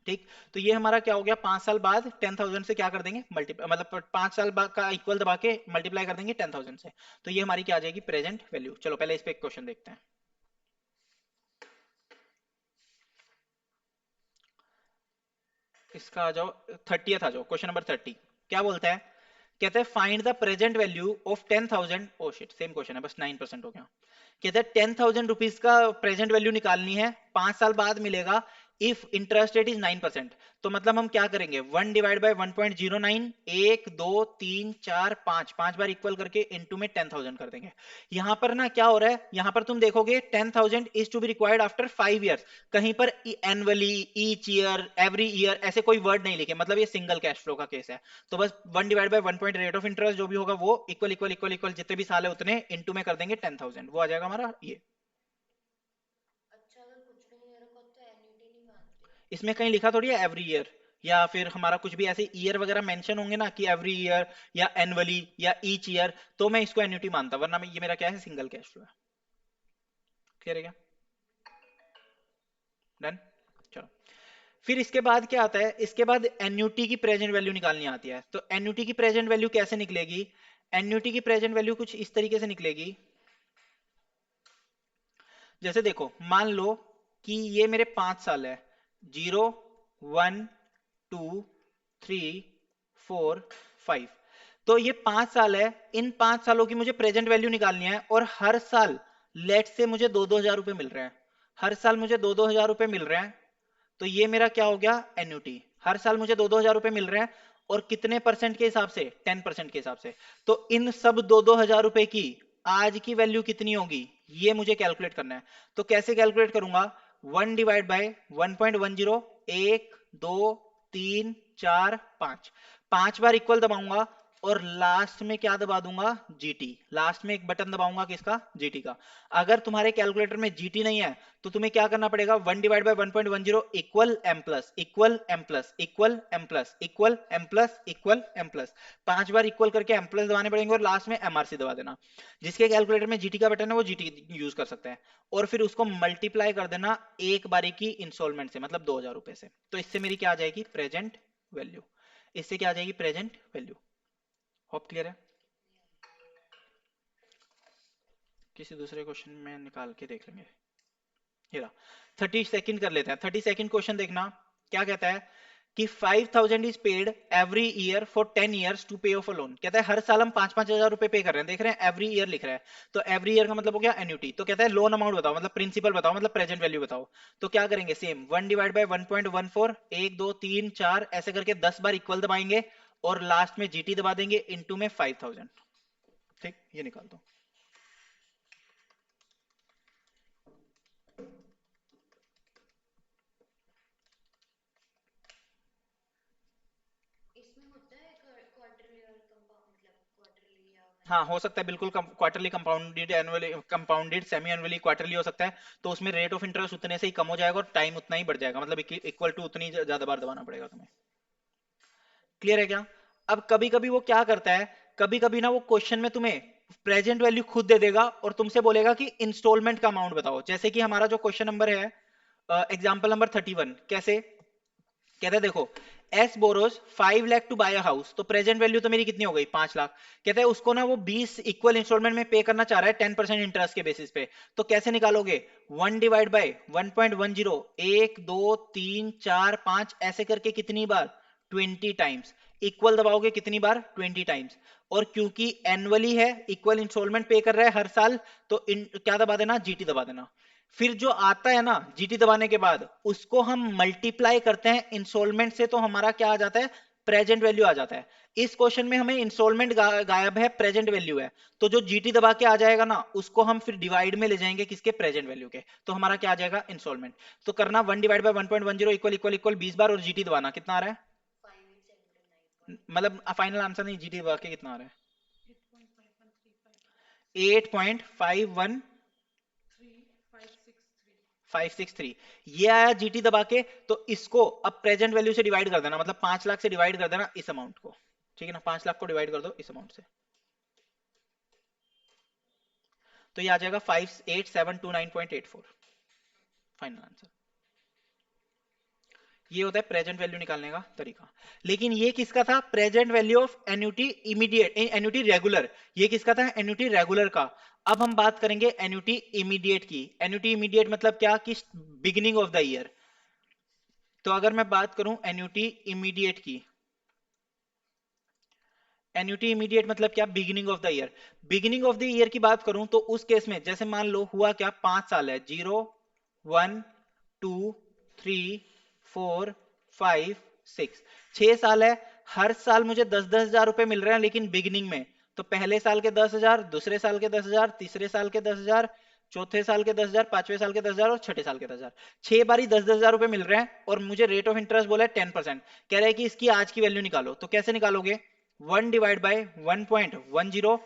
ठीक। तो ये हमारा क्या हो गया, 5 साल बाद 10,000 से क्या कर देंगे मल्टीप्लाई, मतलब 5 साल बाद का इक्वल दबा के मल्टीप्लाई कर देंगे 10,000 से। तो ये हमारी क्या आ जाएगी, प्रेजेंट वैल्यू। चलो पहले इस पे एक क्वेश्चन देखते हैं। इसका आ जाओ 30th आ जाओ, क्वेश्चन नंबर 30। क्या बोलता है, कहते हैं find the present value of 10,000। Oh shit, same question है, बस 9% हो गया। कहते हैं 10,000 रुपीज का प्रेजेंट वैल्यू निकालनी है, 5 साल बाद मिलेगा, इफ इंटरेस्ट रेट इज 9%। तो मतलब हम क्या करेंगे, 1/1.09, 1 2 3 4 5, 5 बार इक्वल करके इनटू में 10,000 कर देंगे। यहां पर ना क्या हो रहा है, यहां पर तुम देखोगे 10,000 is to be required after 5 years। कहीं पर annually, each year, every year ऐसे कोई वर्ड नहीं लिखे, मतलब ये सिंगल कैश फ्लो का केस है। तो बस 1/1 पॉइंट रेट ऑफ इंटरेस्ट जो भी होगा वो इक्वल इक्वल इक्वल इक्वल जितने भी साल है उतने इनटू में कर देंगे 10,000, वो आ जाएगा हमारा ये। अच्छा, अगर कुछ भी नहीं रखा तो एन्युटी नहीं मानते? इसमें कहीं लिखा थोड़ी है एवरी ईयर, या फिर हमारा कुछ भी ऐसे ईयर वगैरह मेंशन होंगे ना कि एवरी ईयर या एनुअली या ईच ईयर, तो मैं इसको एन्युटी मानता, वरना ये मेरा क्या है, सिंगल कैश फ्लो है। क्लियर है क्या? डन। चलो, फिर इसके बाद क्या आता है, इसके बाद एन्युटी की प्रेजेंट वैल्यू निकालनी आती है। तो एन्युटी की प्रेजेंट वैल्यू कैसे निकलेगी, एन्युटी की प्रेजेंट वैल्यू कुछ इस तरीके से निकलेगी। जैसे देखो, मान लो कि ये मेरे 5 साल है, 0 1 2 3 4 5। तो ये 5 साल है, इन 5 सालों की मुझे प्रेजेंट वैल्यू निकालनी है, और हर साल लेट से मुझे 2-2 हजार रुपए मिल रहे हैं, हर साल मुझे 2-2 हजार रुपए मिल रहे हैं। तो ये मेरा क्या हो गया, एन्युटी। हर साल मुझे 2-2 हजार रुपए मिल रहे हैं, और कितने परसेंट के हिसाब से, 10% के हिसाब से। तो इन सब 2-2 हजार रुपए की आज की वैल्यू कितनी होगी, ये मुझे कैलकुलेट करना है। तो कैसे कैलकुलेट करूंगा, 1/1.10, 1 2 3 4 5, 5 बार इक्वल दबाऊंगा, और लास्ट में क्या दबा दूंगा, जीटी। लास्ट में एक बटन दबाऊंगा किसका, जीटी का। अगर तुम्हारे कैलकुलेटर में जीटी नहीं है तो तुम्हें क्या करना पड़ेगा, 1/1.10 equal M plus equal M plus equal M plus equal M plus equal M plus, 5 बार इक्वल करके एम प्लस दबाने पड़ेंगे, और लास्ट में एमआरसी दबा देना। जिसके कैलकुलेटर में जीटी का बटन है वो जीटी यूज कर सकता है, और फिर उसको मल्टीप्लाई कर देना एक बारी की इंस्टॉलमेंट से, मतलब 2,000 रुपए से। तो इससे मेरी क्या आ जाएगी, प्रेजेंट वैल्यू। इससे क्या आ जाएगी, प्रेजेंट वैल्यू। होप क्लियर है? किसी दूसरे क्वेश्चन में निकाल के देख लेंगे। ये रहा, 30 सेकंड कर लेते हैं। 30 सेकंड क्वेश्चन देखना, क्या कहता है कि 5,000 is paid every year for 10 years to pay off a loan. कहता है हर साल हम 5-5 हजार रुपए पे कर रहे हैं, देख रहे हैं एवरी ईयर लिख रहा है। तो एवरी ईयर का मतलब हो गया एन्युटी। तो कहता है लोन अमाउंट बताओ, मतलब प्रिंसिपल बताओ, मतलब प्रेजेंट वैल्यू बताओ। तो क्या करेंगे, सेम 1/1.14, 1 2 3 4 ऐसे करके 10 बार इक्वल दबाएंगे, और लास्ट में जीटी दबा देंगे इनटू में 5,000। ठीक, ये निकाल दो। इसमें होता है क्वार्टरली और कंपाउंड, मतलब क्वार्टरली या हाँ हो सकता है, बिल्कुल quarterly compounded, annually compounded, semi annually, quarterly हो सकता है। तो उसमें रेट ऑफ इंटरेस्ट उतने से ही कम हो जाएगा, और टाइम उतना ही बढ़ जाएगा, मतलब इक्वल टू उतनी ज्यादा बार दबाना पड़ेगा तुम्हें। क्लियर है क्या? अब कभी कभी वो क्या करता है, कभी कभी ना वो क्वेश्चन में तुम्हें प्रेजेंट वैल्यू खुद दे देगा, और तुमसे बोलेगा कि इंस्टॉलमेंट का अमाउंट बताओ। जैसे कि हमारा जो क्वेश्चन नंबर है, एग्जाम्पल नंबर 31, कैसे कहते हैं, देखो, S borrows 5 lakh to buy a house. तो प्रेजेंट वैल्यू तो मेरी कितनी हो गई, 5 लाख। कहते हैं उसको ना वो 20 इक्वल इंस्टॉलमेंट में पे करना चाह रहा है, 10% इंटरेस्ट के बेसिस पे। तो कैसे निकालोगे, 1/1.10, 1 2 3 4 5 ऐसे करके कितनी बार, 20 टाइम्स। इक्वल दबाओगे कितनी बार, 20 टाइम्स। और क्योंकि एनुअली है, इक्वल इंस्टॉलमेंट पे कर रहा है हर साल, तो क्या दबा देना, जीटी दबा देना। फिर जो आता है ना जीटी दबाने के बाद, उसको हम मल्टीप्लाई करते हैं इंस्टॉलमेंट से, तो हमारा क्या आ जाता है, प्रेजेंट वैल्यू आ जाता है। इस क्वेश्चन में हमें इंस्टॉलमेंट गायब है, प्रेजेंट वैल्यू है। तो जो जीटी दबा के आ जाएगा ना, उसको हम फिर डिवाइड में ले जाएंगे किसके, प्रेजेंट वैल्यू के। तो हमारा क्या आ जाएगा, इंस्टॉलमेंट। तो करना 1/1.10 इक्वल इक्वल इक्वल 20 बार, और जीटी दबाना कितना आ रहा है, मतलब फाइनल आंसर नहीं, जीटी दबा के कितना आ रहा है, 8.513 ये आया जीटी दबा के। तो इसको अब प्रेजेंट वैल्यू से डिवाइड कर देना, मतलब 5 लाख से डिवाइड कर देना इस अमाउंट को। ठीक है ना, 5 लाख को डिवाइड कर दो इस अमाउंट से, तो ये आ जाएगा 58729.84, फाइनल आंसर। ये होता है प्रेजेंट वैल्यू निकालने का तरीका। लेकिन ये किसका था? Present value of annuity immediate, annuity regular. ये किसका था? एन्युटी रेगुलर का। अब हम बात करेंगे एन्युटी इमीडिएट की। एन्युटी इमीडिएट मतलब क्या? कि बिगिनिंग ऑफ द ईयर। तो अगर मैं बात करूं एन्युटी इमीडिएट की, एन्युटी इमीडिएट मतलब क्या? Beginning of the year. Beginning of the year की बात करूं तो उस केस में जैसे मान लो हुआ क्या, 5 साल है, 0, 1, 2, 3, 4, 5, 6, 6 साल है। हर साल मुझे 10-10 हजार रुपए मिल रहे हैं, लेकिन बिगिनिंग में तो पहले साल के 10 हजार, दूसरे साल के 10 हजार, तीसरे साल के 10 हजार, चौथे साल के 10 हजार, पांचवें साल के 10 हजार और छठे साल के 10 हजार। 6 बारी 10-10 हजार रुपए मिल रहे हैं और मुझे रेट ऑफ इंटरेस्ट बोला है 10%। कह रहा है कि इसकी आज की वैल्यू निकालो। तो कैसे निकालोगे? 1/1.10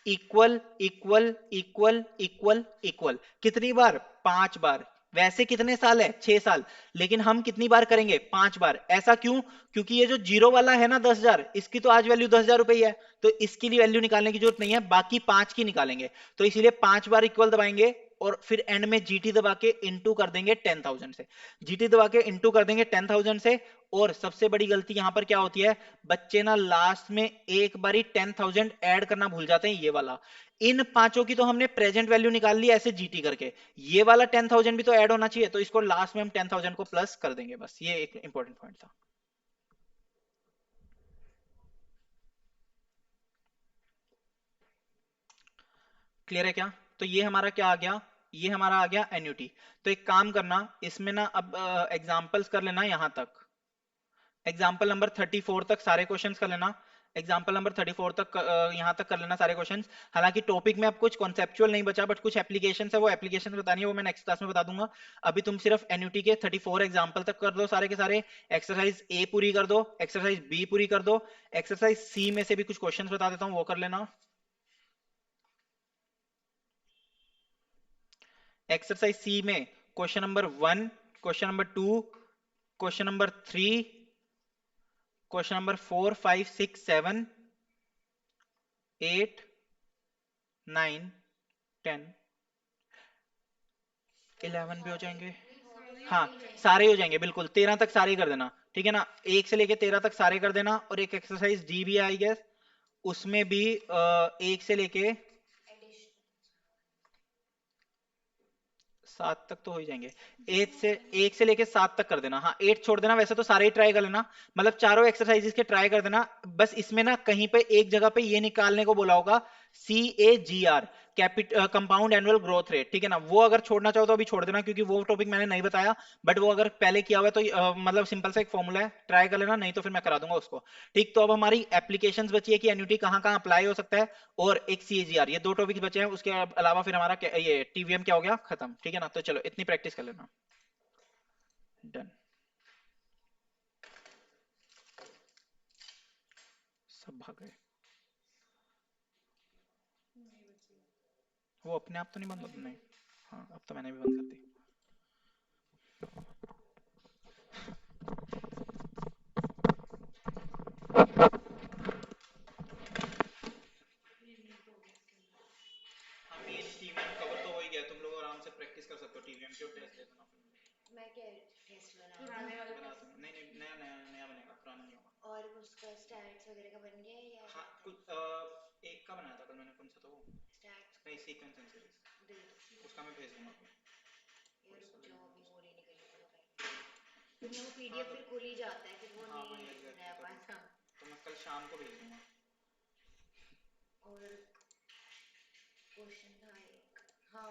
equal equal equal equal equal. कितनी बार? 5 बार। वैसे कितने साल है? 6 साल। लेकिन हम कितनी बार करेंगे? 5 बार। ऐसा क्यों? क्योंकि ये जो जीरो वाला है ना 10 हजार, इसकी तो आज वैल्यू 10 हजार रुपए ही है, तो इसकी लिए वैल्यू निकालने की जरूरत नहीं है, बाकी 5 की निकालेंगे। तो इसीलिए 5 बार इक्वल दबाएंगे और फिर एंड में जीटी दबा के इंटू कर देंगे 10,000 से। जीटी दबा के इंटू कर देंगे 10,000 से। और सबसे बड़ी गलती यहां पर क्या होती है? बच्चे ना लास्ट में एक बारी 10,000 ऐड करना भूल जाते हैं, ये वाला। इन पांचों की तो हमने प्रेजेंट वैल्यू निकाल ली ऐसे जीटी करके, ये वाला 10,000 भी तो ऐड होना चाहिए, तो इसको लास्ट में हम 10,000 को प्लस कर देंगे। बस ये एक इंपॉर्टेंट पॉइंट था। क्लियर है क्या? तो ये हमारा क्या आ गया? ये हमारा आ गया एन्युटी। तो एक काम करना इसमें ना, अब एग्जांपल्स कर लेना यहां तक। एग्जाम्पल नंबर 34 तक सारे क्वेश्चंस कर लेना। एग्जाम्पल नंबर 34 तक यहां तक कर लेना सारे क्वेश्चंस। हालांकि टॉपिक में अब कुछ कॉन्सेप्चुअल नहीं बचा, बट कुछ एप्लीकेशन है, वो एप्लीकेशन बतानी है, वो मैं नेक्स्ट क्लास में बता दूंगा। अभी तुम सिर्फ एन्युटी के 34 एग्जाम्पल तक कर दो सारे के सारे। एक्सरसाइज ए पूरी कर दो, एक्सरसाइज बी पूरी कर दो, एक्सरसाइज सी में से भी कुछ क्वेश्चन बता देता हूँ, वो कर लेना। एक्सरसाइज सी में question number 1, question number 2, question number 3, question number 4, 5, 6, 7, 8, 9, 10, 11 भी हो जाएंगे। हाँ, सारे हो जाएंगे बिल्कुल। 13 तक सारे कर देना, ठीक है ना? 1 से लेके 13 तक सारे कर देना। और एक एक्सरसाइज डी भी है आई गेस, उसमें भी 1 से लेके 7 तक तो हो ही जाएंगे। 1 से लेके 7 तक कर देना। हाँ, 8 छोड़ देना, वैसे तो सारे ही ट्राई कर लेना, मतलब चारों एक्सरसाइजेस के ट्राई कर देना। बस इसमें ना कहीं पे एक जगह पे ये निकालने को बोला होगा, CAGR, compound annual growth rate, ठीक है ना? वो अगर छोड़ना चाहो तो अभी छोड़ देना, क्योंकि वो टॉपिक मैंने नहीं बताया। बट वो अगर पहले किया हुआ है तो मतलब सिंपल सा एक फॉर्मूला है, ट्राई कर लेना, नहीं तो फिर मैं करा दूंगा उसको। ठीक, तो अब हमारी एप्लीकेशंस बची है कि एन्युटी कहाँ कहाँ अप्लाई हो सकता है, और एक CAGR, ये दो टॉपिक्स बचे हैं। उसके अलावा फिर हमारा ये TVM क्या हो गया? खत्म, ठीक है ना? तो चलो इतनी प्रैक्टिस कर लेना। डन। सब भाग गए। वो अपने आप तो नहीं बंद होता? नहीं। हाँ, अब तो मैंने भी बंद कर दी। हाँ, मेन TVM कवर तो हो ही गया, तुम लोग आराम से प्रैक्टिस कर सकते हो TVM की, और टेस्ट दे देना फिर मुझे। मैं क्या टेस्ट बना बनाऊंगा दूंगा। नहीं नहीं, नया नया नया बनेगा, पुराना नहीं होगा। और उसका स्टैट्स वगैरह का बन गया है या हाँ, रहता है? कुछ एक का बनाया था कल मैंने, कौन सा था वो? स्टैट्स नहीं, सीक्वेंस एंड सीरीज, दे दो उसका मैं भेज दूंगा आपको। ये, कोई सा रुक भी जाओ नहीं अभी भेज। मोर ही निकल गया पहले। फिर मैं वो हाँ PDF तो, फिर खुल ही जाता है, फिर वो हाँ नहीं वही एग्जैक्टली, रह तो पाता। मैं कल शाम को भेज दूंगा। और क्वेश्चन था एक, हाँ